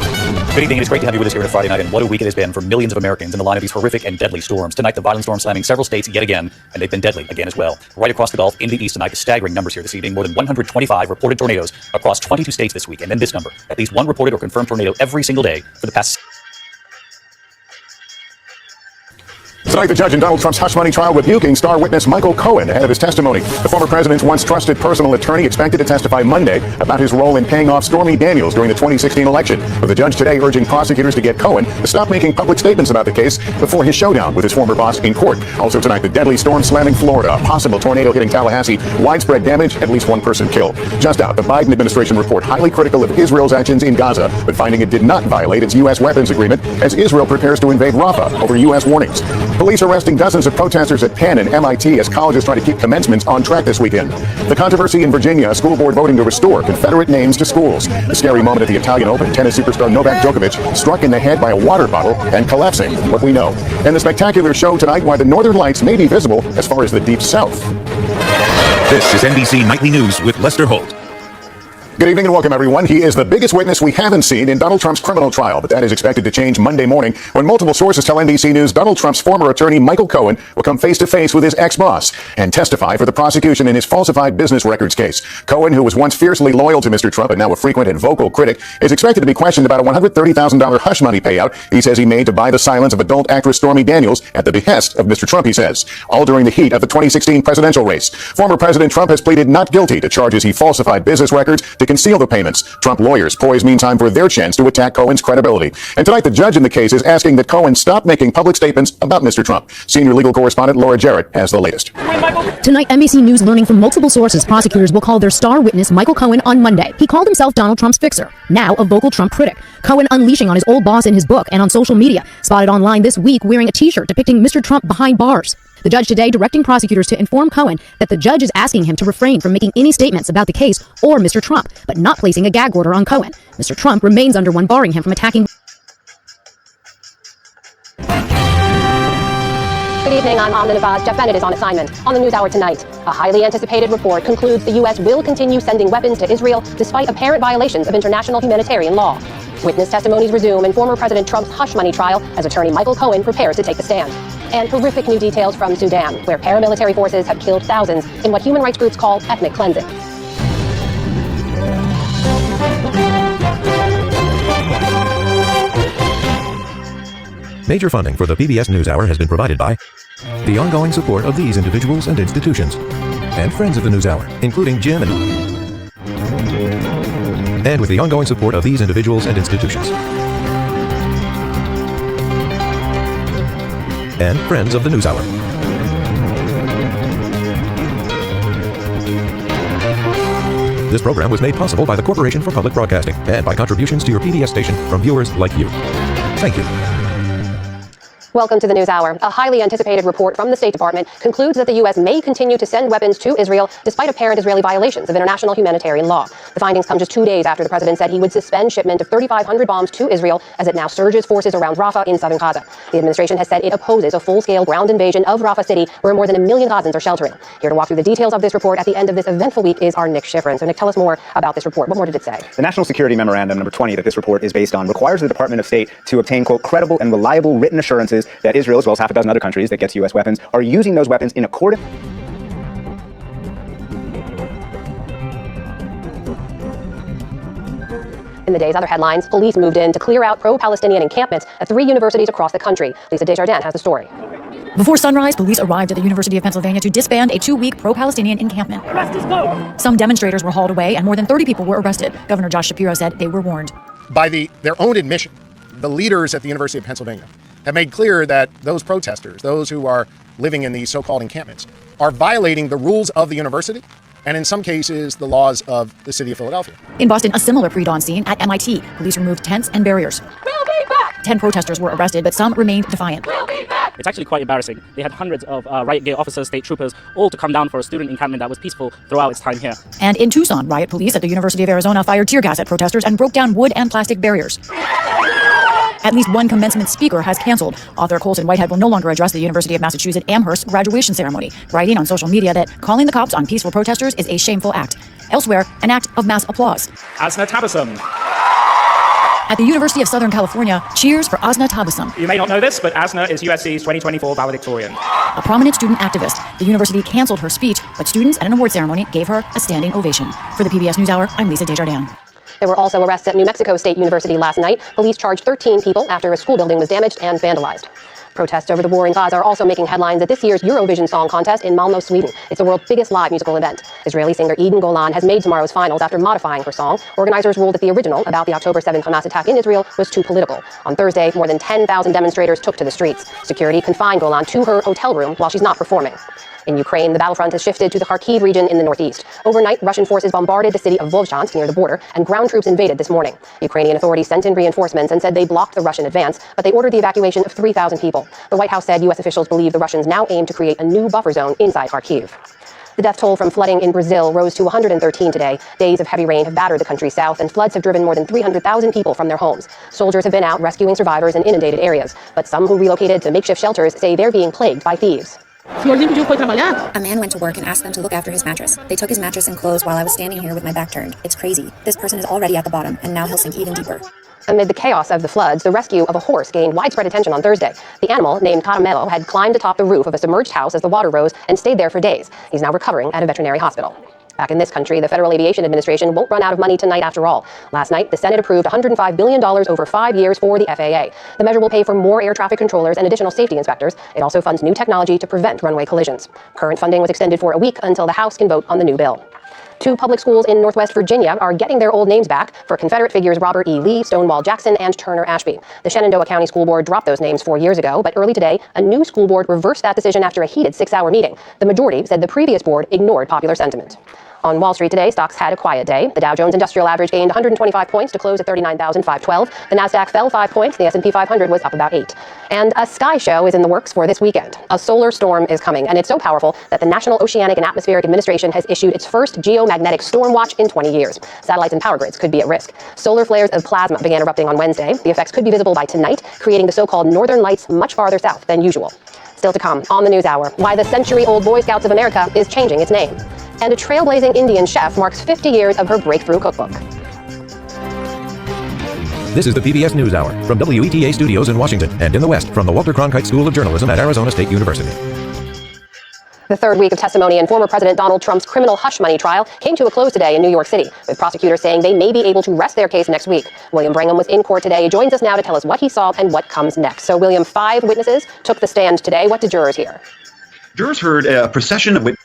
Good evening. It's great to have you with us here on a Friday night, and what a week it has been for millions of Americans in the line of these horrific and deadly storms. Tonight, the violent storm slamming several states yet again, and they've been deadly again as well. Right across the Gulf, into the east tonight, the staggering numbers here this evening. More than 125 reported tornadoes across 22 states this week, and then this number, at least 1 reported or confirmed tornado every single day for the past Tonight, the judge in Donald Trump's hush money trial rebuking star witness Michael Cohen ahead of his testimony. The former president's once trusted personal attorney expected to testify Monday about his role in paying off Stormy Daniels during the 2016 election, with the judge today urging prosecutors to get Cohen to stop making public statements about the case before his showdown with his former boss in court. Also tonight, the deadly storm slamming Florida, a possible tornado hitting Tallahassee, widespread damage, at least one person killed. Just out, the Biden administration report highly critical of Israel's actions in Gaza, but finding it did not violate its U.S. weapons agreement as Israel prepares to invade Rafah over U.S. warnings. Police arresting dozens of protesters at Penn and MIT as colleges try to keep commencements on track this weekend. The controversy in Virginia, a school board voting to restore Confederate names to schools. The scary moment at the Italian Open, tennis superstar Novak Djokovic struck in the head by a water bottle and collapsing, what we know. And the spectacular show tonight, why the northern lights may be visible as far as the deep south. This is NBC Nightly News with Lester Holt. Good evening and welcome, everyone. He is the biggest witness we haven't seen in Donald Trump's criminal trial, but that is expected to change Monday morning when multiple sources tell NBC News Donald Trump's former attorney Michael Cohen will come face-to-face with his ex-boss and testify for the prosecution in his falsified business records case. Cohen, who was once fiercely loyal to Mr. Trump and now a frequent and vocal critic, is expected to be questioned about a $130,000 hush money payout he says he made to buy the silence of adult actress Stormy Daniels at the behest of Mr. Trump, he says, all during the heat of the 2016 presidential race. Former President Trump has pleaded not guilty to charges he falsified business records to conceal the payments. Trump lawyers poised meantime for their chance to attack Cohen's credibility. And tonight, the judge in the case is asking that Cohen stop making public statements about Mr. Trump. Senior legal correspondent Laura Jarrett has the latest. Tonight, NBC News learning from multiple sources prosecutors will call their star witness Michael Cohen on Monday. He called himself Donald Trump's fixer, now a vocal Trump critic. Cohen unleashing on his old boss in his book and on social media, spotted online this week wearing a t-shirt depicting Mr. Trump behind bars. The judge today directing prosecutors to inform Cohen that the judge is asking him to refrain from making any statements about the case or Mr. Trump, but not placing a gag order on Cohen. Mr. Trump remains under one, barring him from attacking. Good evening, I'm Amna Navaz. Jeff Bennett is on assignment. On the NewsHour tonight, a highly anticipated report concludes the U.S. will continue sending weapons to Israel despite apparent violations of international humanitarian law. Witness testimonies resume in former President Trump's hush money trial as attorney Michael Cohen prepares to take the stand. And horrific new details from Sudan, where paramilitary forces have killed thousands in what human rights groups call ethnic cleansing. Major funding for the PBS NewsHour has been provided by the ongoing support of these individuals and institutions, and friends of the NewsHour, including Jim and with the ongoing support of these individuals and institutions, and friends of the NewsHour. This program was made possible by the Corporation for Public Broadcasting and by contributions to your PBS station from viewers like you. Thank you. Welcome to the NewsHour. A highly anticipated report from the State Department concludes that the U.S. may continue to send weapons to Israel despite apparent Israeli violations of international humanitarian law. The findings come just 2 days after the president said he would suspend shipment of 3,500 bombs to Israel as it now surges forces around Rafah in southern Gaza. The administration has said it opposes a full-scale ground invasion of Rafah City, where more than 1 million Gazans are sheltering. Here to walk through the details of this report at the end of this eventful week is our Nick Schifrin. So Nick, tell us more about this report. What more did it say? The National Security Memorandum number 20 that this report is based on requires the Department of State to obtain, quote, credible and reliable written assurances that Israel, as well as half a dozen other countries that gets U.S. weapons, are using those weapons in accordance. In the day's other headlines, police moved in to clear out pro-Palestinian encampments at 3 universities across the country. Lisa Desjardins has the story. Before sunrise, police arrived at the University of Pennsylvania to disband a 2-week pro-Palestinian encampment. Some demonstrators were hauled away and more than 30 people were arrested. Governor Josh Shapiro said they were warned. By their own admission, the leaders at the University of Pennsylvania have made clear that those protesters, those who are living in these so-called encampments, are violating the rules of the university and in some cases the laws of the city of Philadelphia. In Boston, a similar pre-dawn scene at MIT. Police removed tents and barriers. We'll be back! 10 protesters were arrested, but some remained defiant. We'll be back! It's actually quite embarrassing. They had hundreds of riot gear officers, state troopers, all to come down for a student encampment that was peaceful throughout its time here. And in Tucson, riot police at the University of Arizona fired tear gas at protesters and broke down wood and plastic barriers. At least one commencement speaker has canceled. Author Colson Whitehead will no longer address the University of Massachusetts Amherst graduation ceremony, writing on social media that calling the cops on peaceful protesters is a shameful act. Elsewhere, an act of mass applause. Asna Tabassum. At the University of Southern California, cheers for Asna Tabassum. You may not know this, but Asna is USC's 2024 valedictorian. A prominent student activist. The university canceled her speech, but students at an award ceremony gave her a standing ovation. For the PBS NewsHour, I'm Lisa Desjardins. There were also arrests at New Mexico State University last night. Police charged 13 people after a school building was damaged and vandalized. Protests over the war in Gaza are also making headlines at this year's Eurovision Song Contest in Malmö, Sweden. It's the world's biggest live musical event. Israeli singer Eden Golan has made tomorrow's finals after modifying her song. Organizers ruled that the original, about the October 7th Hamas attack in Israel, was too political. On Thursday, more than 10,000 demonstrators took to the streets. Security confined Golan to her hotel room while she's not performing. In Ukraine, the battlefront has shifted to the Kharkiv region in the northeast. Overnight, Russian forces bombarded the city of Volchansk near the border, and ground troops invaded this morning. Ukrainian authorities sent in reinforcements and said they blocked the Russian advance, but they ordered the evacuation of 3,000 people. The White House said U.S. officials believe the Russians now aim to create a new buffer zone inside Kharkiv. The death toll from flooding in Brazil rose to 113 today. Days of heavy rain have battered the country's south, and floods have driven more than 300,000 people from their homes. Soldiers have been out rescuing survivors in inundated areas, but some who relocated to makeshift shelters say they're being plagued by thieves. A man went to work and asked them to look after his mattress. They took his mattress and clothes while I was standing here with my back turned. It's crazy. This person is already at the bottom, and now he'll sink even deeper. Amid the chaos of the floods, the rescue of a horse gained widespread attention on Thursday. The animal, named Caramelo, had climbed atop the roof of a submerged house as the water rose and stayed there for days. He's now recovering at a veterinary hospital. Back in this country, the Federal Aviation Administration won't run out of money tonight after all. Last night, the Senate approved $105 billion over 5 years for the FAA. The measure will pay for more air traffic controllers and additional safety inspectors. It also funds new technology to prevent runway collisions. Current funding was extended for a week until the House can vote on the new bill. 2 public schools in Northwest Virginia are getting their old names back for Confederate figures Robert E. Lee, Stonewall Jackson, and Turner Ashby. The Shenandoah County School Board dropped those names 4 years ago, but early today, a new school board reversed that decision after a heated 6-hour meeting. The majority said the previous board ignored popular sentiment. On Wall Street today, stocks had a quiet day. The Dow Jones Industrial Average gained 125 points to close at 39,512. The Nasdaq fell 5 points. The S&P 500 was up about 8. And a sky show is in the works for this weekend. A solar storm is coming, and it's so powerful that the National Oceanic and Atmospheric Administration has issued its first geomagnetic storm watch in 20 years. Satellites and power grids could be at risk. Solar flares of plasma began erupting on Wednesday. The effects could be visible by tonight, creating the so-called northern lights much farther south than usual. Still to come on the NewsHour, why the century-old Boy Scouts of America is changing its name. And a trailblazing Indian chef marks 50 years of her breakthrough cookbook. This is the PBS NewsHour from WETA Studios in Washington and in the West from the Walter Cronkite School of Journalism at Arizona State University. The third week of testimony in former President Donald Trump's criminal hush money trial came to a close today in New York City, with prosecutors saying they may be able to rest their case next week. William Brangham was in court today. He joins us now to tell us what he saw and what comes next. So, William, 5 witnesses took the stand today. What did jurors hear? Jurors heard a procession of witnesses.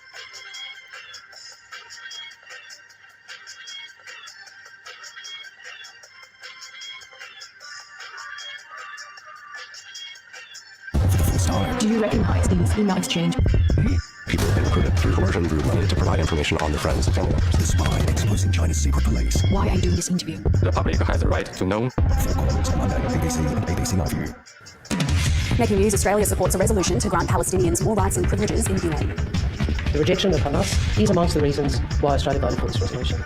Do you recognize these email exchange? People have been recruited through coercion through money to provide information on their friends and family members. The spy exposing China's secret police. Why are you doing this interview? The public has the right to know. 4 columns on Monday, BBC and ABC Live. Making news, Australia supports a resolution to grant Palestinians more rights and privileges in the UN. The rejection of Hamas is amongst the reasons why Australia voted for this resolution.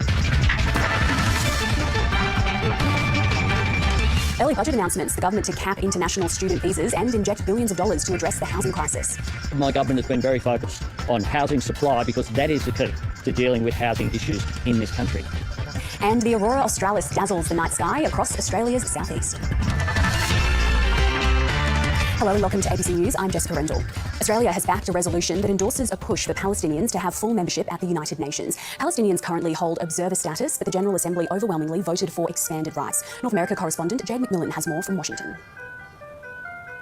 Early budget announcements, the government to cap international student visas and inject billions of dollars to address the housing crisis. My government has been very focused on housing supply because that is the key to dealing with housing issues in this country. And the Aurora Australis dazzles the night sky across Australia's southeast. Hello and welcome to ABC News. I'm Jessica Rendell. Australia has backed a resolution that endorses a push for Palestinians to have full membership at the United Nations. Palestinians currently hold observer status, but the General Assembly overwhelmingly voted for expanded rights. North America correspondent Jade McMillan has more from Washington.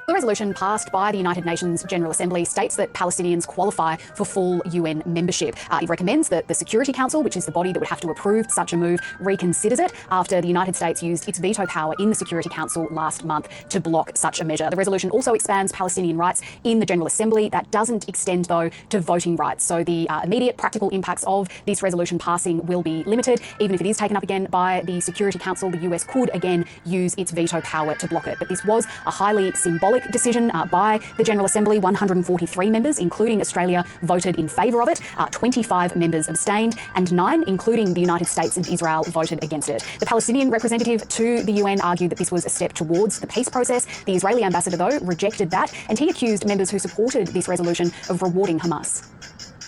The resolution passed by the United Nations General Assembly states that Palestinians qualify for full UN membership. It recommends that the Security Council, which is the body that would have to approve such a move, reconsiders it after the United States used its veto power in the Security Council last month to block such a measure. The resolution also expands Palestinian rights in the General Assembly. That doesn't extend, though, to voting rights. So the immediate practical impacts of this resolution passing will be limited. Even if it is taken up again by the Security Council, the US could again use its veto power to block it. But this was a highly symbolic decision by the General Assembly. 143 members, including Australia, voted in favour of it. 25 members abstained, and 9, including the United States and Israel, voted against it. The Palestinian representative to the UN argued that this was a step towards the peace process. The Israeli ambassador, though, rejected that, and he accused members who supported this resolution of rewarding Hamas.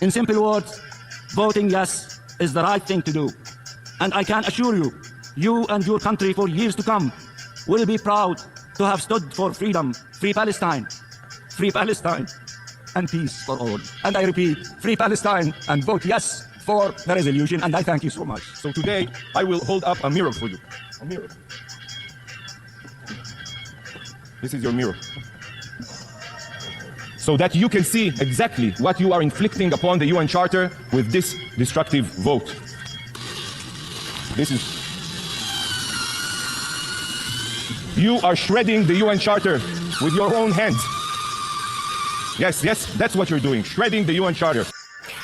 In simple words, voting yes is the right thing to do. And I can assure you, you and your country for years to come will be proud to have stood for freedom, free Palestine, and peace for all. And I repeat, free Palestine, and vote yes for the resolution, and I thank you so much. So today, I will hold up a mirror for you. A mirror. This is your mirror. so that you can see exactly what you are inflicting upon the UN Charter with this destructive vote. You are shredding the UN Charter with your own hands. Yes, that's what you're doing, shredding the UN Charter.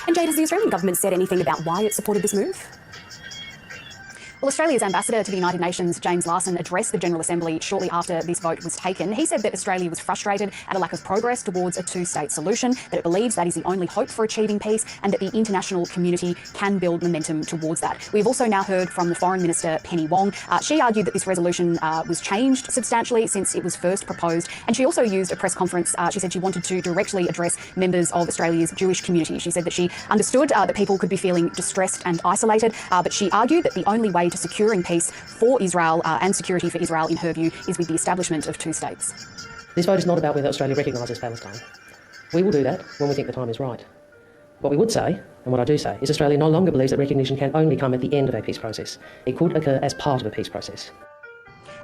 And Jade, has the Australian government said anything about why it supported this move? Well, Australia's ambassador to the United Nations, James Larson, addressed the General Assembly shortly after this vote was taken. He said that Australia was frustrated at a lack of progress towards a two-state solution, that it believes that is the only hope for achieving peace, and that the international community can build momentum towards that. We've also now heard from the Foreign Minister, Penny Wong. She argued that this resolution was changed substantially since it was first proposed, and she also used a press conference. She said she wanted to directly address members of Australia's Jewish community. She said that she understood that people could be feeling distressed and isolated, but she argued that the only way to securing peace for Israel and security for Israel, in her view, is with the establishment of two states. This vote is not about whether Australia recognises Palestine. We will do that when we think the time is right. What we would say, and what I do say, is Australia no longer believes that recognition can only come at the end of a peace process. It could occur as part of a peace process.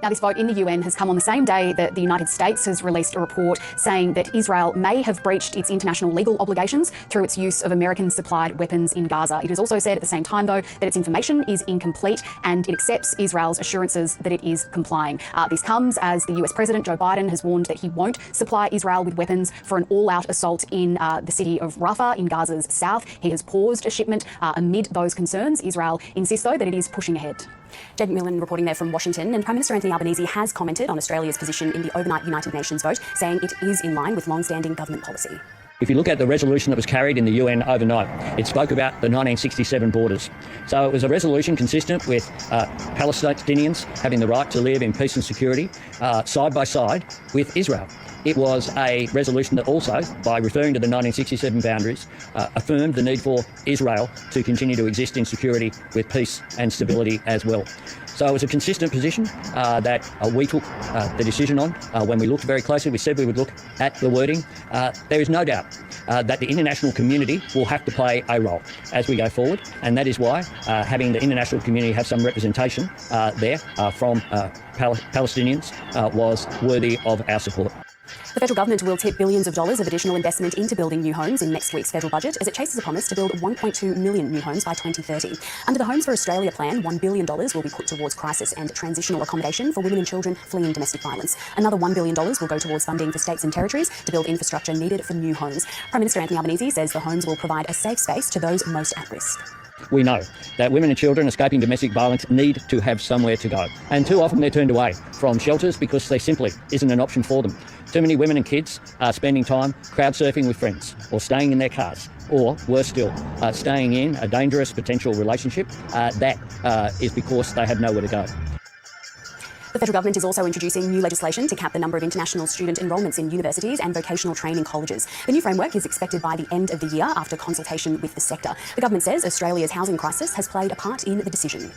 Now, this vote in the UN has come on the same day that the United States has released a report saying that Israel may have breached its international legal obligations through its use of American-supplied weapons in Gaza. It has also said at the same time, though, that its information is incomplete and it accepts Israel's assurances that it is complying. This comes as the US President, Joe Biden, has warned that he won't supply Israel with weapons for an all-out assault in the city of Rafah in Gaza's south. He has paused a shipment amid those concerns. Israel insists, though, that it is pushing ahead. Jade McMillan reporting there from Washington, and Prime Minister Anthony Albanese has commented on Australia's position in the overnight United Nations vote, saying it is in line with long-standing government policy. If you look at the resolution that was carried in the UN overnight, it spoke about the 1967 borders. So it was a resolution consistent with Palestinians having the right to live in peace and security side by side with Israel. It was a resolution that also, by referring to the 1967 boundaries, affirmed the need for Israel to continue to exist in security with peace and stability as well. So it was a consistent position that we took the decision on. When we looked very closely, we said we would look at the wording. There is no doubt that the international community will have to play a role as we go forward, and that is why having the international community have some representation there from Palestinians was worthy of our support. The federal government will tip billions of dollars of additional investment into building new homes in next week's federal budget as it chases a promise to build 1.2 million new homes by 2030. Under the Homes for Australia plan, $1 billion will be put towards crisis and transitional accommodation for women and children fleeing domestic violence. Another $1 billion will go towards funding for states and territories to build infrastructure needed for new homes. Prime Minister Anthony Albanese says the homes will provide a safe space to those most at risk. We know that women and children escaping domestic violence need to have somewhere to go. And too often they're turned away from shelters because there simply isn't an option for them. Too many women and kids are spending time crowd surfing with friends or staying in their cars or, worse still, staying in a dangerous potential relationship that is because they have nowhere to go. The federal government is also introducing new legislation to cap the number of international student enrolments in universities and vocational training colleges. The new framework is expected by the end of the year after consultation with the sector. The government says Australia's housing crisis has played a part in the decision.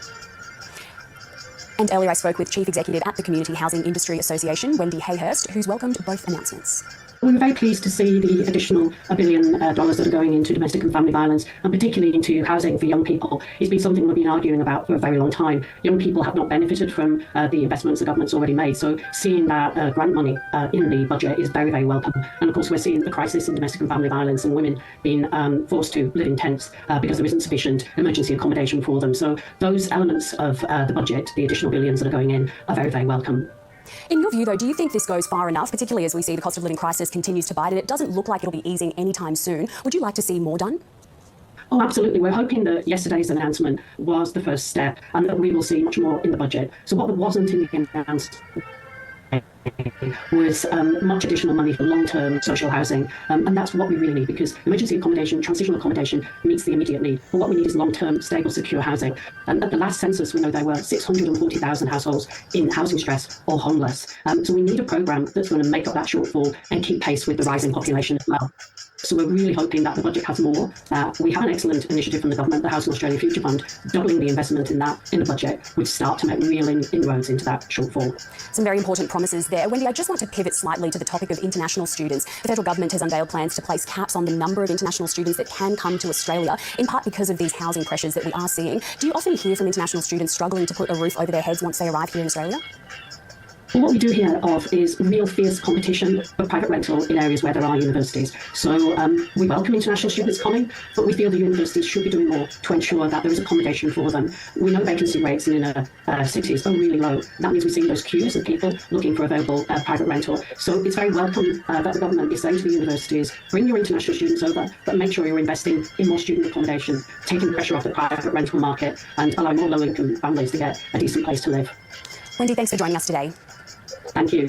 And earlier I spoke with Chief Executive at the Community Housing Industry Association, Wendy Hayhurst, who's welcomed both announcements. We were very pleased to see the additional $1 billion that are going into domestic and family violence, and particularly into housing for young people. It's been something we've been arguing about for a very long time. Young people have not benefited from the investments the government's already made, so seeing that grant money in the budget is very, very welcome. And of course, we're seeing the crisis in domestic and family violence and women being forced to live in tents because there isn't sufficient emergency accommodation for them. So those elements of the budget, the additional billions that are going in, are very, very welcome. In your view, though, do you think this goes far enough, particularly as we see the cost of living crisis continues to bite and it doesn't look like it'll be easing anytime soon? Would you like to see more done? Oh, absolutely. We're hoping that yesterday's announcement was the first step and that we will see much more in the budget. So what wasn't in the announcement was much additional money for long-term social housing, and that's what we really need, because emergency accommodation, transitional accommodation meets the immediate need, but what we need is long-term, stable, secure housing. And at the last census, we know there were 640,000 households in housing stress or homeless. So we need a programme that's going to make up that shortfall and keep pace with the rising population as well. So we're really hoping that the budget has more. We have an excellent initiative from the government, the Housing Australia Future Fund, doubling the investment in that in the budget would start to make real inroads into that shortfall. Some very important promises there. Wendy, I just want to pivot slightly to the topic of international students. The federal government has unveiled plans to place caps on the number of international students that can come to Australia, in part because of these housing pressures that we are seeing. Do you often hear from international students struggling to put a roof over their heads once they arrive here in Australia? Well, what we do hear of is real fierce competition for private rental in areas where there are universities. So we welcome international students coming, but we feel the universities should be doing more to ensure that there is accommodation for them. We know vacancy rates in inner cities are really low. That means we're seeing those queues of people looking for available private rental. So it's very welcome that the government is saying to the universities, bring your international students over, but make sure you're investing in more student accommodation, taking pressure off the private rental market and allowing more low-income families to get a decent place to live. Wendy, thanks for joining us today. Thank you.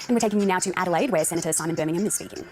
And we're taking you now to Adelaide, where Senator Simon Birmingham is speaking.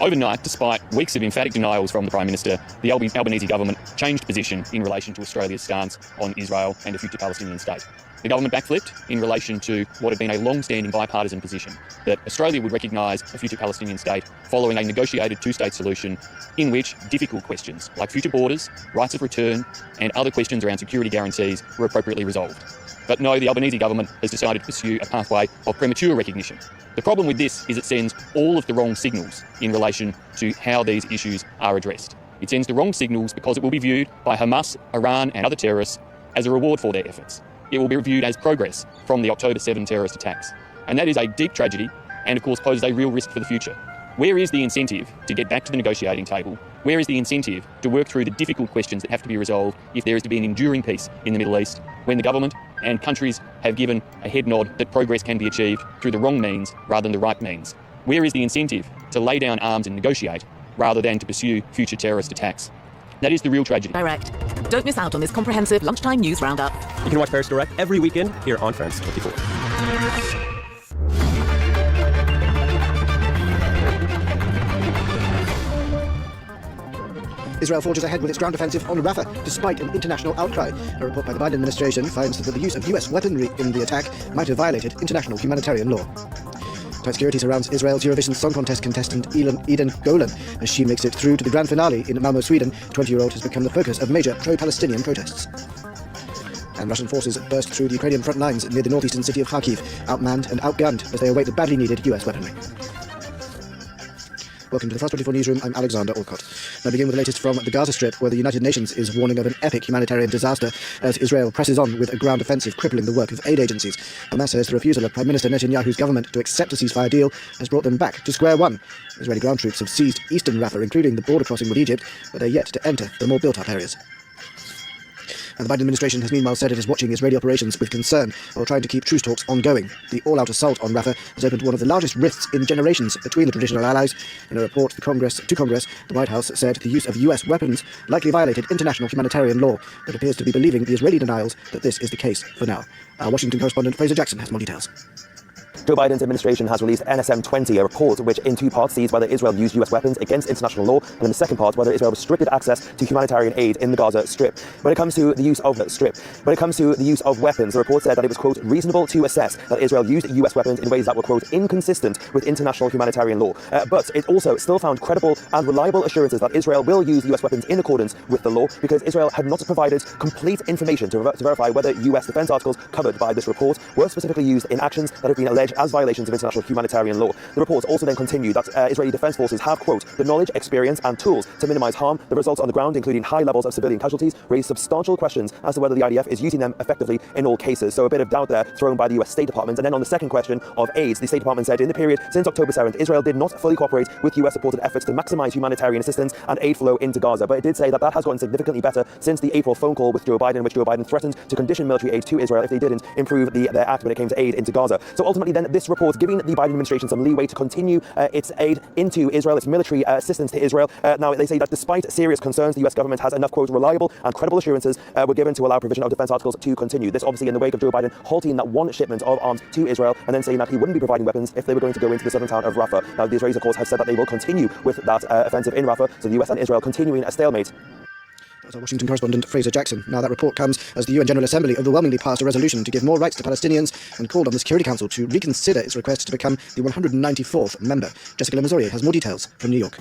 Overnight, despite weeks of emphatic denials from the Prime Minister, the Albanese government changed position in relation to Australia's stance on Israel and a future Palestinian state. The government backflipped in relation to what had been a long-standing bipartisan position, that Australia would recognise a future Palestinian state following a negotiated two-state solution in which difficult questions like future borders, rights of return and other questions around security guarantees were appropriately resolved. But no, the Albanese government has decided to pursue a pathway of premature recognition. The problem with this is it sends all of the wrong signals in relation to how these issues are addressed. It sends the wrong signals because it will be viewed by Hamas, Iran and other terrorists as a reward for their efforts. It will be viewed as progress from the October 7 terrorist attacks. And that is a deep tragedy and of course poses a real risk for the future. Where is the incentive to get back to the negotiating table? Where is the incentive to work through the difficult questions that have to be resolved if there is to be an enduring peace in the Middle East, when the government and countries have given a head nod that progress can be achieved through the wrong means rather than the right means? Where is the incentive to lay down arms and negotiate rather than to pursue future terrorist attacks? That is the real tragedy. Direct. Don't miss out on this comprehensive lunchtime news roundup. You can watch Paris Direct every weekend here on France 24. Israel forges ahead with its ground offensive on Rafah, despite an international outcry. A report by the Biden administration finds that the use of US weaponry in the attack might have violated international humanitarian law. Tight security surrounds Israel's Eurovision Song Contest contestant Eden Golan. As she makes it through to the grand finale in Malmö, Sweden, the 20-year-old has become the focus of major pro-Palestinian protests. And Russian forces burst through the Ukrainian front lines near the northeastern city of Kharkiv, outmanned and outgunned as they await the badly needed US weaponry. Welcome to the France 24 newsroom. I'm Alexander Alcott. Now begin with the latest from the Gaza Strip, where the United Nations is warning of an epic humanitarian disaster as Israel presses on with a ground offensive crippling the work of aid agencies. Hamas says the refusal of Prime Minister Netanyahu's government to accept a ceasefire deal has brought them back to square one. Israeli ground troops have seized eastern Rafah, including the border crossing with Egypt, but they're yet to enter the more built-up areas. And the Biden administration has meanwhile said it is watching Israeli operations with concern while trying to keep truce talks ongoing. The all-out assault on Rafah has opened one of the largest rifts in generations between the traditional allies. In a report to Congress, the White House said the use of US weapons likely violated international humanitarian law, but appears to be believing the Israeli denials that this is the case for now. Our Washington correspondent Fraser Jackson has more details. Joe Biden's administration has released NSM-20, a report which in two parts sees whether Israel used US weapons against international law, and in the second part whether Israel restricted access to humanitarian aid in the Gaza Strip. When it comes to the use of weapons, the report said that it was, quote, reasonable to assess that Israel used US weapons in ways that were, quote, inconsistent with international humanitarian law. But it also still found credible and reliable assurances that Israel will use US weapons in accordance with the law, because Israel had not provided complete information to verify whether US defense articles covered by this report were specifically used in actions that have been alleged as violations of international humanitarian law. The report also then continued that Israeli defense forces have, quote, the knowledge, experience and tools to minimize harm. The results on the ground, including high levels of civilian casualties, raise substantial questions as to whether the IDF is using them effectively in all cases. So a bit of doubt there thrown by the US State Department. And then on the second question of AIDS, the State Department said in the period since October 7th, Israel did not fully cooperate with US-supported efforts to maximize humanitarian assistance and aid flow into Gaza. But it did say that that has gotten significantly better since the April phone call with Joe Biden, in which Joe Biden threatened to condition military aid to Israel if they didn't improve their act when it came to aid into Gaza. So ultimately then this report giving the Biden administration some leeway to continue its aid into Israel, its military assistance to Israel. Now they say that despite serious concerns, the US government has enough, quote, reliable and credible assurances were given to allow provision of defense articles to continue. This obviously in the wake of Joe Biden halting that one shipment of arms to Israel and then saying that he wouldn't be providing weapons if they were going to go into the southern town of Rafah. Now the Israelis, of course, have said that they will continue with that offensive in Rafah, so the US and Israel continuing a stalemate. That's our Washington correspondent Fraser Jackson. Now that report comes as the UN General Assembly overwhelmingly passed a resolution to give more rights to Palestinians and called on the Security Council to reconsider its request to become the 194th member. Jessica Lemazorier has more details from New York.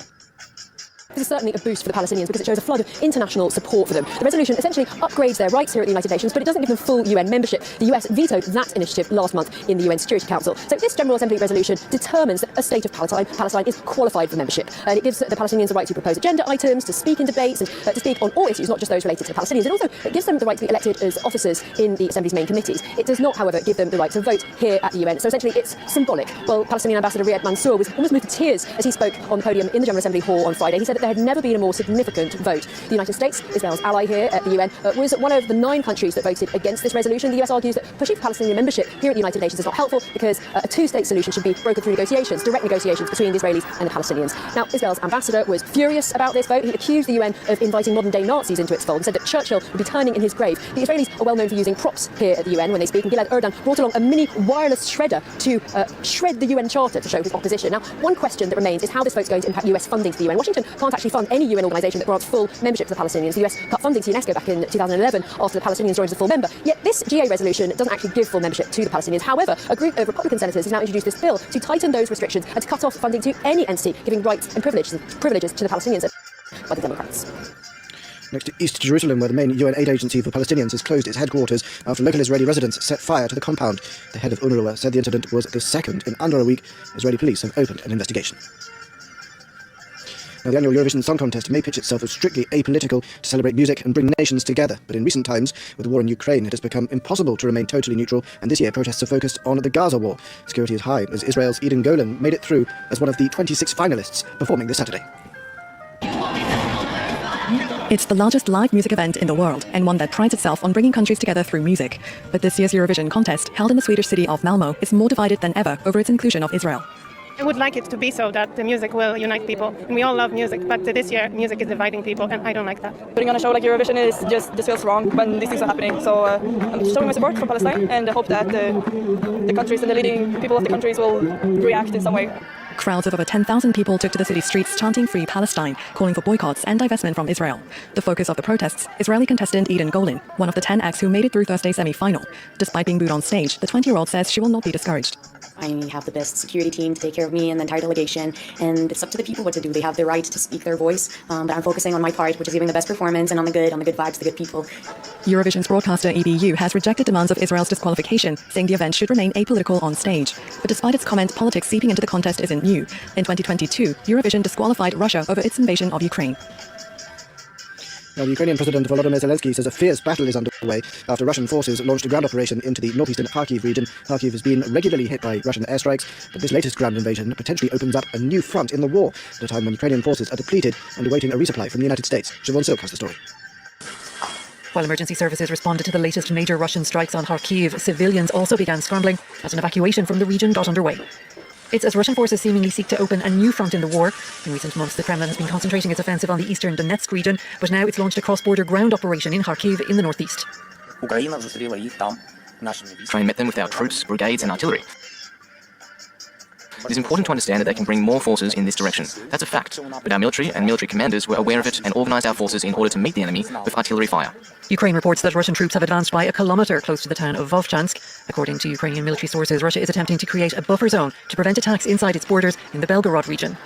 This is certainly a boost for the Palestinians because it shows a flood of international support for them. The resolution essentially upgrades their rights here at the United Nations, but it doesn't give them full UN membership. The US vetoed that initiative last month in the UN Security Council. So this General Assembly resolution determines that a state of Palestine is qualified for membership. And it gives the Palestinians the right to propose agenda items, to speak in debates, and to speak on all issues, not just those related to the Palestinians. And also, it gives them the right to be elected as officers in the Assembly's main committees. It does not, however, give them the right to vote here at the UN. So essentially, it's symbolic. Well, Palestinian Ambassador Riyad Mansour was almost moved to tears as he spoke on the podium in the General Assembly hall on Friday. He said that there had never been a more significant vote. The United States, Israel's ally here at the UN, was one of the 9 countries that voted against this resolution. The US argues that pushing for Palestinian membership here at the United Nations is not helpful because a two-state solution should be brokered through negotiations, direct negotiations between the Israelis and the Palestinians. Now, Israel's ambassador was furious about this vote. He accused the UN of inviting modern-day Nazis into its fold and said that Churchill would be turning in his grave. The Israelis are well known for using props here at the UN when they speak, and Gilad Erdan brought along a mini wireless shredder to shred the UN Charter to show his opposition. Now, one question that remains is how this vote's going to impact US funding to the UN. Washington can't actually fund any UN organisation that grants full membership to the Palestinians. The US cut funding to UNESCO back in 2011 after the Palestinians joined as a full member. Yet this GA resolution doesn't actually give full membership to the Palestinians. However, a group of Republican senators has now introduced this bill to tighten those restrictions and to cut off funding to any entity giving rights and privileges to the Palestinians by the Democrats. Next to East Jerusalem, where the main UN aid agency for Palestinians has closed its headquarters after local Israeli residents set fire to the compound. The head of UNRWA said the incident was the second in under a week. Israeli police have opened an investigation. Now, the annual Eurovision Song Contest may pitch itself as strictly apolitical to celebrate music and bring nations together, but in recent times, with the war in Ukraine, it has become impossible to remain totally neutral, and this year protests are focused on the Gaza war. Security is high, as Israel's Eden Golan made it through as one of the 26 finalists performing this Saturday. It's the largest live music event in the world, and one that prides itself on bringing countries together through music. But this year's Eurovision contest, held in the Swedish city of Malmö, is more divided than ever over its inclusion of Israel. I would like it to be so that the music will unite people, and we all love music, but this year music is dividing people, and I don't like that. Putting on a show like Eurovision is just feels wrong when these things are happening. So I'm showing my support for Palestine, and I hope that the countries and the leading people of the countries will react in some way. Crowds of over 10,000 people took to the city's streets chanting Free Palestine, calling for boycotts and divestment from Israel. The focus of the protests, Israeli contestant Eden Golan, one of the 10 acts who made it through Thursday's semi-final. Despite being booed on stage, the 20-year-old says she will not be discouraged. I have the best security team to take care of me and the entire delegation, and it's up to the people what to do. They have the right to speak their voice, but I'm focusing on my part, which is giving the best performance and on the good vibes, the good people. Eurovision's broadcaster EBU has rejected demands of Israel's disqualification, saying the event should remain apolitical on stage. But despite its comment, politics seeping into the contest isn't new. In 2022, Eurovision disqualified Russia over its invasion of Ukraine. Now, the Ukrainian President Volodymyr Zelensky says a fierce battle is underway after Russian forces launched a ground operation into the northeastern Kharkiv region. Kharkiv has been regularly hit by Russian airstrikes, but this latest ground invasion potentially opens up a new front in the war at a time when Ukrainian forces are depleted and awaiting a resupply from the United States. Siobhan Silk has the story. While emergency services responded to the latest major Russian strikes on Kharkiv, civilians also began scrambling as an evacuation from the region got underway. It's as Russian forces seemingly seek to open a new front in the war. In recent months, the Kremlin has been concentrating its offensive on the eastern Donetsk region, but now it's launched a cross-border ground operation in Kharkiv in the northeast. Ukraine met them with our troops, brigades and artillery. It is important to understand that they can bring more forces in this direction. That's a fact. But our military and military commanders were aware of it and organised our forces in order to meet the enemy with artillery fire. Ukraine reports that Russian troops have advanced by a kilometre close to the town of Vovchansk. According to Ukrainian military sources, Russia is attempting to create a buffer zone to prevent attacks inside its borders in the Belgorod region.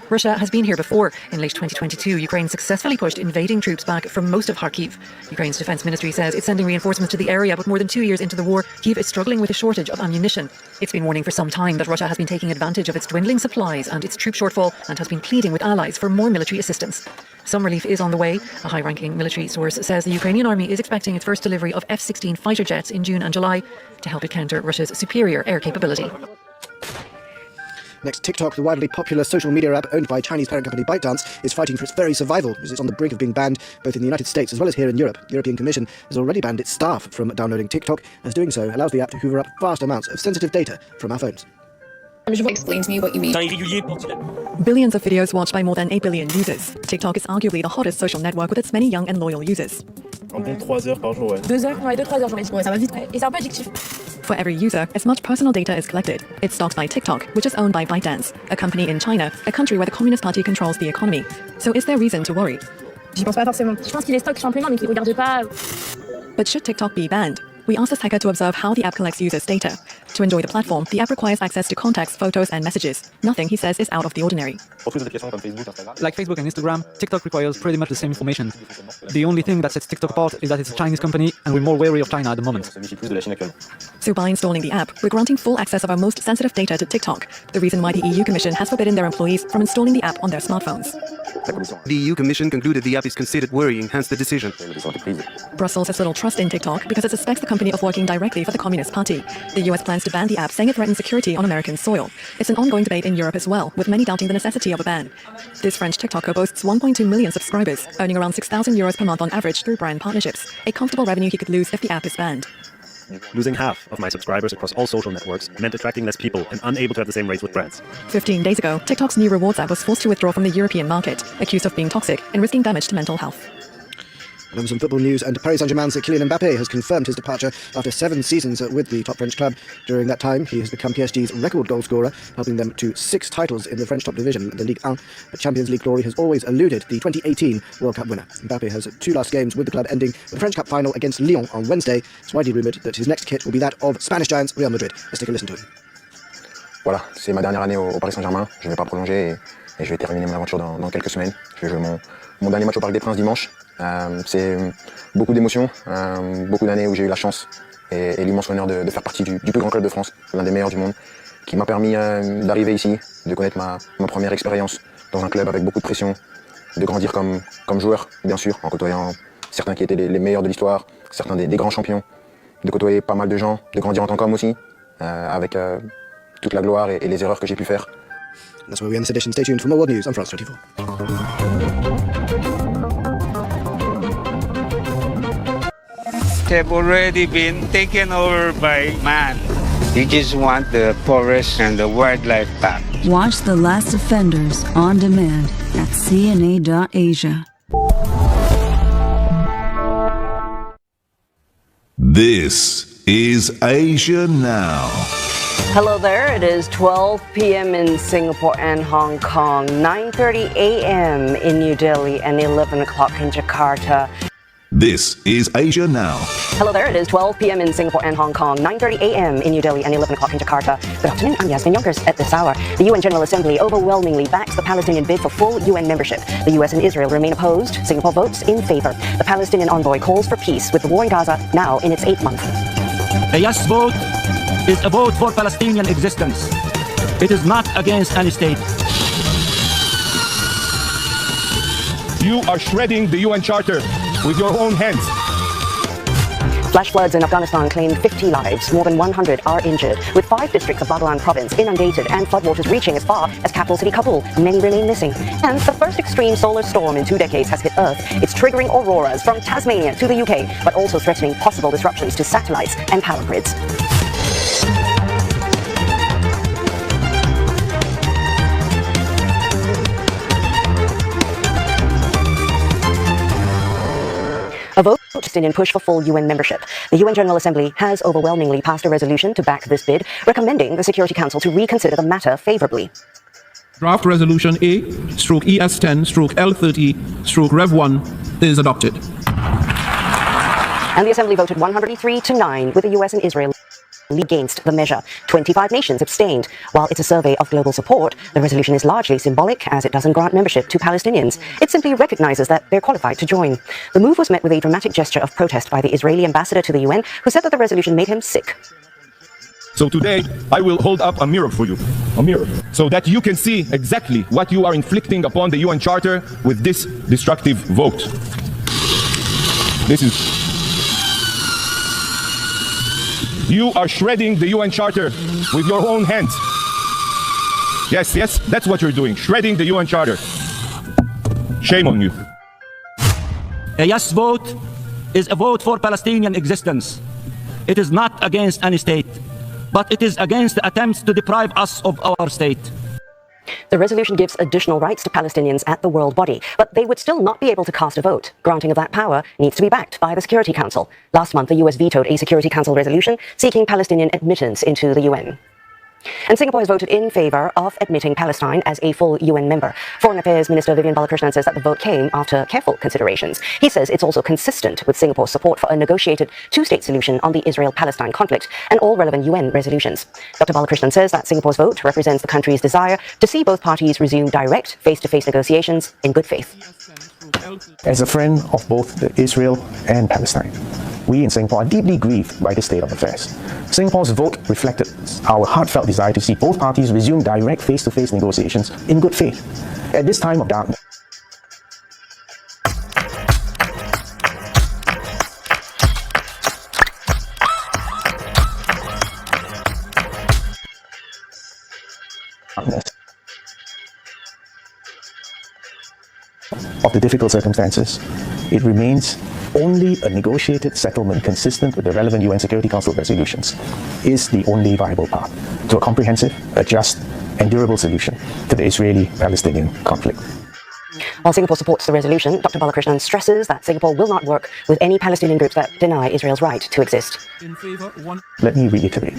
Russia has been here before. In late 2022, Ukraine successfully pushed invading troops back from most of Kharkiv. Ukraine's defense ministry says it's sending reinforcements to the area, but more than 2 years into the war, Kyiv is struggling with a shortage of ammunition. It's been warning for some time that Russia has been taking advantage of its dwindling supplies and its troop shortfall, and has been pleading with allies for more military assistance. Some relief is on the way. A high-ranking military source says the Ukrainian army is expecting its first delivery of F-16 fighter jets in June and July to help it counter Russia's superior air capability. Next, TikTok, the widely popular social media app owned by Chinese parent company ByteDance, is fighting for its very survival as it's on the brink of being banned both in the United States as well as here in Europe. The European Commission has already banned its staff from downloading TikTok, as doing so allows the app to hoover up vast amounts of sensitive data from our phones. Explain to me what you mean. Billions of videos watched by more than 8 billion users. TikTok is arguably the hottest social network with its many young and loyal users. 3 heures par jour, ouais. 2 heures, ouais, 2-3 heures journée. Ouais, ça va vite. Et c'est un peu addictif. For every user, as much personal data is collected. It's stocked by TikTok, which is owned by ByteDance, a company in China, a country where the Communist Party controls the economy. So is there reason to worry? J'y pense pas forcément. Je pense qu'il est stock simplement, mais qu'il ne regarde pas. But should TikTok be banned? We asked this hacker to observe how the app collects users' data. To enjoy the platform, the app requires access to contacts, photos, and messages. Nothing, he says, is out of the ordinary. Like Facebook and Instagram, TikTok requires pretty much the same information. The only thing that sets TikTok apart is that it's a Chinese company and we're more wary of China at the moment. So by installing the app, we're granting full access of our most sensitive data to TikTok, the reason why the EU Commission has forbidden their employees from installing the app on their smartphones. The EU Commission concluded the app is considered worrying, hence the decision. Brussels has little trust in TikTok because it suspects the company of working directly for the Communist Party. The US plans to ban the app, saying it threatens security on American soil. It's an ongoing debate in Europe as well, with many doubting the necessity of a ban. This French TikToker boasts 1.2 million subscribers, earning around €6,000 per month on average through brand partnerships, a comfortable revenue he could lose if the app is banned. Losing half of my subscribers across all social networks meant attracting less people and unable to have the same rates with brands. 15 days ago, TikTok's new rewards app was forced to withdraw from the European market, accused of being toxic and risking damage to mental health. And on some football news, and Paris Saint-Germain's Kylian Mbappe has confirmed his departure after 7 seasons with the top French club. During that time, he has become PSG's record goal scorer, helping them to 6 titles in the French top division, the Ligue 1. But Champions League glory has always eluded the 2018 World Cup winner. Mbappe has 2 last games with the club, ending with the French Cup final against Lyon on Wednesday. It's widely rumoured that his next kit will be that of Spanish giants Real Madrid. Let's take a listen to him. Voilà, c'est ma dernière année au Paris Saint-Germain. Je ne vais pas prolonger et je vais terminer mon aventure dans quelques semaines. Je vais jouer mon dernier match au Parc des Princes dimanche. C'est beaucoup d'émotions, beaucoup d'années où j'ai eu la chance et l'immense honneur de faire partie du plus grand club de France, l'un des meilleurs du monde, qui m'a permis d'arriver ici, de connaître ma première expérience dans un club avec beaucoup de pression, de grandir comme joueur, bien sûr, en côtoyant certains qui étaient les meilleurs de l'histoire, certains des grands champions, de côtoyer pas mal de gens, de grandir en tant qu'homme aussi, avec toute la gloire et les erreurs que j'ai pu faire. That's where we end this edition. Stay tuned for more world news on France 24. Have already been taken over by man. You just want the forest and the wildlife back. Watch The Last Offenders on demand at cna.asia. This is Asia Now. Hello there, it is 12 p.m. in Singapore and Hong Kong, 9:30 a.m. in New Delhi and 11 o'clock in Jakarta. This is Asia Now. Hello there, it is 12 p.m. in Singapore and Hong Kong, 9:30 a.m. in New Delhi and 11 o'clock in Jakarta. Good afternoon, I'm Yasmin Yonkers. At this hour, the UN General Assembly overwhelmingly backs the Palestinian bid for full UN membership. The US and Israel remain opposed. Singapore votes in favor. The Palestinian envoy calls for peace with the war in Gaza now in its 8th month. A yes vote is a vote for Palestinian existence. It is not against any state. You are shredding the UN Charter with your own hands. Flash floods in Afghanistan claim 50 lives. More than 100 are injured, with 5 districts of Baghlan province inundated and floodwaters reaching as far as capital city Kabul. Many remain missing. And the first extreme solar storm in 2 decades has hit Earth. It's triggering auroras from Tasmania to the UK, but also threatening possible disruptions to satellites and power grids. A vote in push for full UN membership. The UN General Assembly has overwhelmingly passed a resolution to back this bid, recommending the Security Council to reconsider the matter favorably. Draft Resolution A/ES10/L30/Rev1 is adopted. And the Assembly voted 103-9 with the US and Israel against the measure. 25 nations abstained. While it's a survey of global support, the resolution is largely symbolic as it doesn't grant membership to Palestinians. It simply recognizes that they're qualified to join. The move was met with a dramatic gesture of protest by the Israeli ambassador to the UN, who said that the resolution made him sick. So today, I will hold up a mirror for you. A mirror. So that you can see exactly what you are inflicting upon the UN Charter with this destructive vote. This is... You are shredding the UN Charter with your own hands. Yes, that's what you're doing. Shredding the UN Charter. Shame on you. A yes vote is a vote for Palestinian existence. It is not against any state, but it is against the attempts to deprive us of our state. The resolution gives additional rights to Palestinians at the world body, but they would still not be able to cast a vote. Granting of that power needs to be backed by the Security Council. Last month, the US vetoed a Security Council resolution seeking Palestinian admittance into the UN. And Singapore has voted in favour of admitting Palestine as a full UN member. Foreign Affairs Minister Vivian Balakrishnan says that the vote came after careful considerations. He says it's also consistent with Singapore's support for a negotiated two-state solution on the Israel-Palestine conflict and all relevant UN resolutions. Dr. Balakrishnan says that Singapore's vote represents the country's desire to see both parties resume direct, face-to-face negotiations in good faith. As a friend of both Israel and Palestine, we in Singapore are deeply grieved by this state of affairs. Singapore's vote reflected our heartfelt desire to see both parties resume direct face-to-face negotiations in good faith. At this time of darkness, of the difficult circumstances, it remains only a negotiated settlement consistent with the relevant UN Security Council resolutions is the only viable path to a comprehensive, a just, and durable solution to the Israeli-Palestinian conflict. While Singapore supports the resolution, Dr. Balakrishnan stresses that Singapore will not work with any Palestinian groups that deny Israel's right to exist. Let me reiterate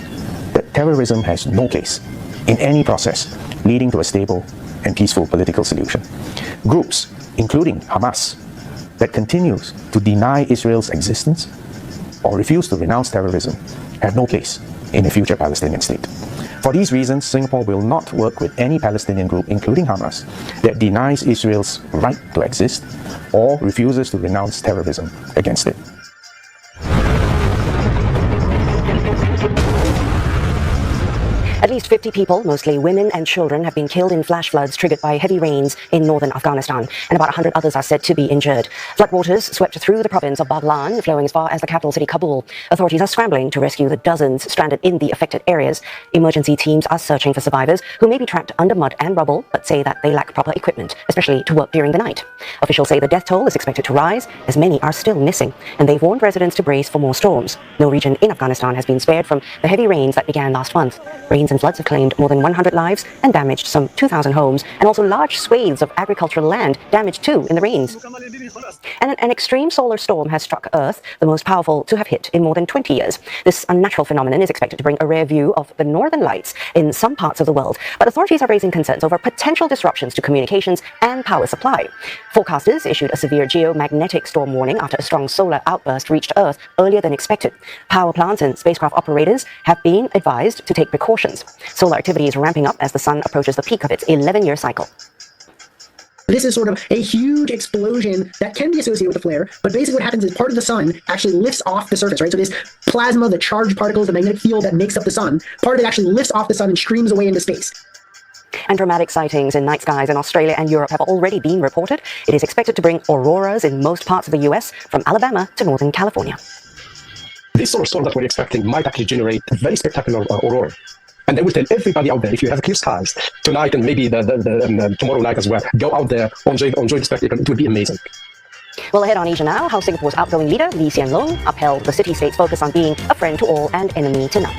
that terrorism has no place in any process leading to a stable and peaceful political solution. Groups, including Hamas, that continues to deny Israel's existence or refuse to renounce terrorism have no place in a future Palestinian state. For these reasons, Singapore will not work with any Palestinian group, including Hamas, that denies Israel's right to exist or refuses to renounce terrorism against it. At least 50 people, mostly women and children, have been killed in flash floods triggered by heavy rains in northern Afghanistan, and about 100 others are said to be injured. Floodwaters swept through the province of Baghlan, flowing as far as the capital city Kabul. Authorities are scrambling to rescue the dozens stranded in the affected areas. Emergency teams are searching for survivors who may be trapped under mud and rubble, but say that they lack proper equipment, especially to work during the night. Officials say the death toll is expected to rise, as many are still missing, and they've warned residents to brace for more storms. No region in Afghanistan has been spared from the heavy rains that began last month. Rains and floods have claimed more than 100 lives and damaged some 2,000 homes, and also large swathes of agricultural land damaged too in the rains. And an extreme solar storm has struck Earth, the most powerful to have hit in more than 20 years. This unnatural phenomenon is expected to bring a rare view of the northern lights in some parts of the world, but authorities are raising concerns over potential disruptions to communications and power supply. Forecasters issued a severe geomagnetic storm warning after a strong solar outburst reached Earth earlier than expected. Power plants and spacecraft operators have been advised to take precautions. Solar activity is ramping up as the sun approaches the peak of its 11-year cycle. This is sort of a huge explosion that can be associated with a flare, but basically what happens is part of the sun actually lifts off the surface, right? So this plasma, the charged particles, the magnetic field that makes up the sun, part of it actually lifts off the sun and streams away into space. And dramatic sightings in night skies in Australia and Europe have already been reported. It is expected to bring auroras in most parts of the US, from Alabama to Northern California. This sort of storm that we're expecting might actually generate a very spectacular aurora. And they will tell everybody out there, if you have clear skies tonight and maybe tomorrow night as well, go out there, enjoy the spectacle. It will be amazing. Well, ahead on Asia Now, how Singapore's outgoing leader, Lee Hsien Loong, upheld the city-state's focus on being a friend to all and enemy to none.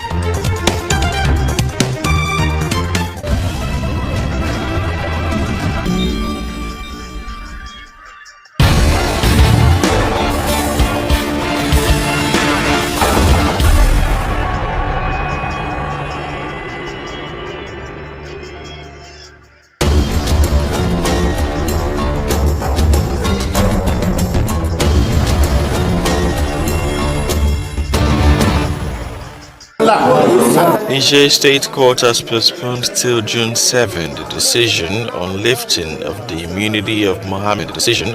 Niger State Court has postponed till June 7 the decision on lifting of the immunity of Mohammed Bazoum,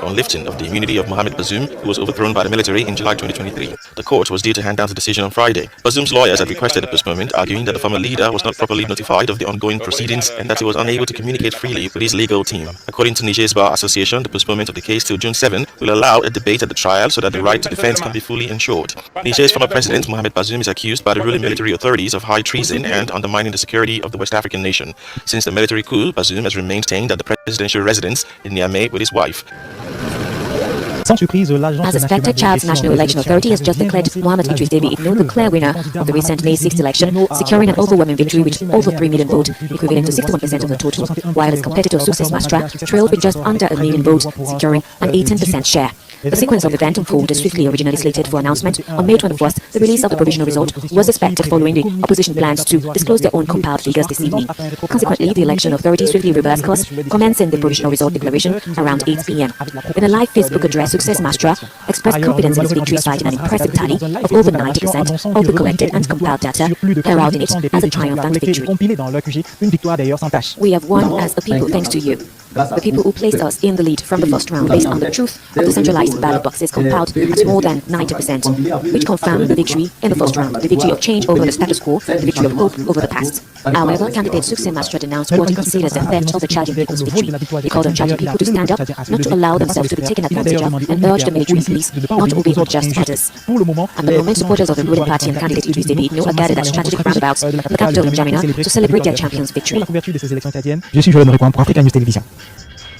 who was overthrown by the military in July 2023. The court was due to hand down the decision on Friday. Bazoum's lawyers had requested a postponement, arguing that the former leader was not properly notified of the ongoing proceedings and that he was unable to communicate freely with his legal team. According to Niger's Bar Association, the postponement of the case till June 7 will allow a debate at the trial so that the right to defense can be fully ensured. Niger's former president, Mohamed Bazoum, is accused by the ruling military authorities of high treason and undermining the security of the West African nation. Since the military coup, Bazoum has remained staying at the presidential residence in Niamey with his wife. As expected, Chad's National Election Authority has just declared Mohamed Idriss Déby Itno the clear winner of the recent May 6th election, securing an overwhelming victory with over 3 million votes, equivalent to 61% of the total, while his competitor Success Mastra trailed with just under 1 million votes, securing an 18% share. The sequence of events unfolded swiftly. Originally slated for announcement on May 21st, the release of the provisional result was expected following the opposition plans to disclose their own compiled figures this evening. Consequently, the election authorities swiftly reversed course, commencing the provisional result declaration around 8 p.m. In a live Facebook address, Success Mastra expressed confidence in his victory, citing an impressive tally of over 90% of the collected and compiled data, heralding it as a triumphant victory. We have won as a people thanks to you. The people who placed us in the lead from the first round based on the truth of the centralized ballot boxes compiled at more than 90%, which confirmed the victory in the first round, the victory of change over the status quo, the victory of hope over the past. However, candidate Success Mastra denounced what he considers the theft of the Chadian people's victory. He called on Chadian people to stand up, not to allow themselves to be taken advantage of, and urged the military and police not to obey unjust orders. At the moment, supporters of the ruling party and candidate Idriss Déby Itno are gathered at strategic roundabouts in the capital in N'Djamena to celebrate their champion's victory.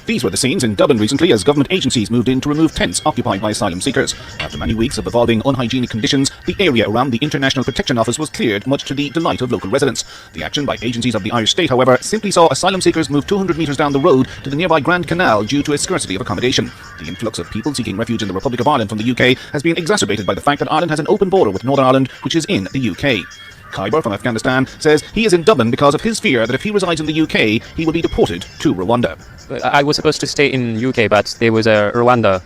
These were the scenes in Dublin recently as government agencies moved in to remove tents occupied by asylum seekers. After many weeks of evolving unhygienic conditions, the area around the International Protection Office was cleared, much to the delight of local residents. The action by agencies of the Irish state, however, simply saw asylum seekers move 200 metres down the road to the nearby Grand Canal due to a scarcity of accommodation. The influx of people seeking refuge in the Republic of Ireland from the UK has been exacerbated by the fact that Ireland has an open border with Northern Ireland, which is in the UK. Khyber from Afghanistan says he is in Dublin because of his fear that if he resides in the UK, he will be deported to Rwanda. I was supposed to stay in UK, but there was a Rwanda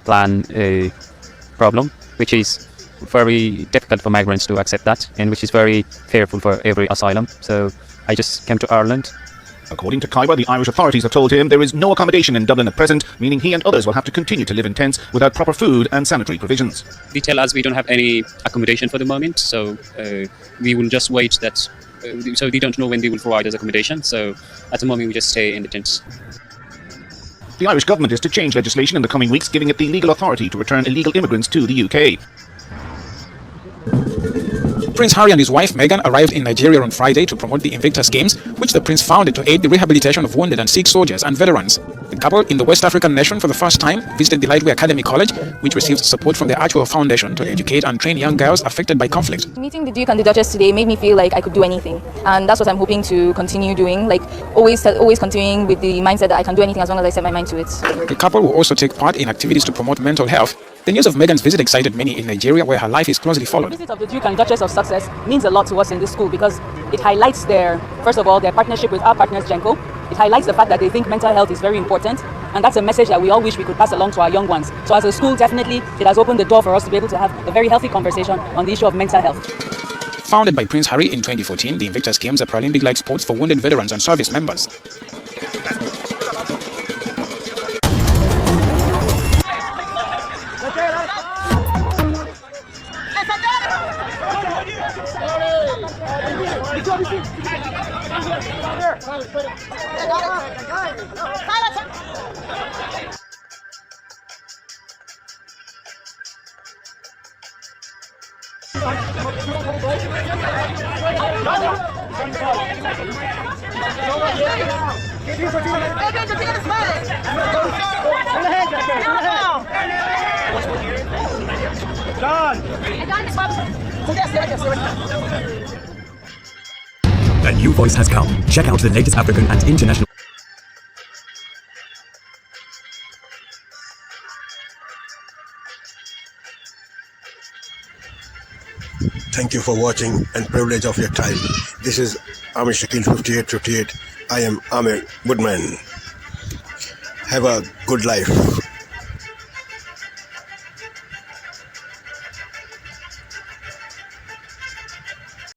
plan problem, which is very difficult for migrants to accept that, and which is very fearful for every asylum. So I just came to Ireland. According to Khyber, the Irish authorities have told him there is no accommodation in Dublin at present, meaning he and others will have to continue to live in tents without proper food and sanitary provisions. They tell us we don't have any accommodation for the moment, so we will just wait that. So they don't know when they will provide us accommodation, so at the moment we just stay in the tents. The Irish government is to change legislation in the coming weeks, giving it the legal authority to return illegal immigrants to the UK. Prince Harry and his wife Meghan arrived in Nigeria on Friday to promote the Invictus Games, which the prince founded to aid the rehabilitation of wounded and sick soldiers and veterans. The couple in the West African nation for the first time visited the Lightway Academy College, which receives support from the Archwell Foundation to educate and train young girls affected by conflict. Meeting the Duke and the Duchess today made me feel like I could do anything, and that's what I'm hoping to continue doing, like always continuing with the mindset that I can do anything as long as I set my mind to it. The couple will also take part in activities to promote mental health. The news of Meghan's visit excited many in Nigeria, where her life is closely followed. The visit of the Duke and Duchess of Sussex means a lot to us in this school because it highlights first of all, their partnership with our partners, Genco. It highlights the fact that they think mental health is very important, and that's a message that we all wish we could pass along to our young ones. So as a school, definitely, it has opened the door for us to be able to have a very healthy conversation on the issue of mental health. Founded by Prince Harry in 2014, the Invictus Games are Paralympic-like sports for wounded veterans and service members. A new voice has come. Check out the latest African and international. Thank you for watching and privilege of your time. This is Amir Shakil 5858. I am Amir Woodman. Have a good life.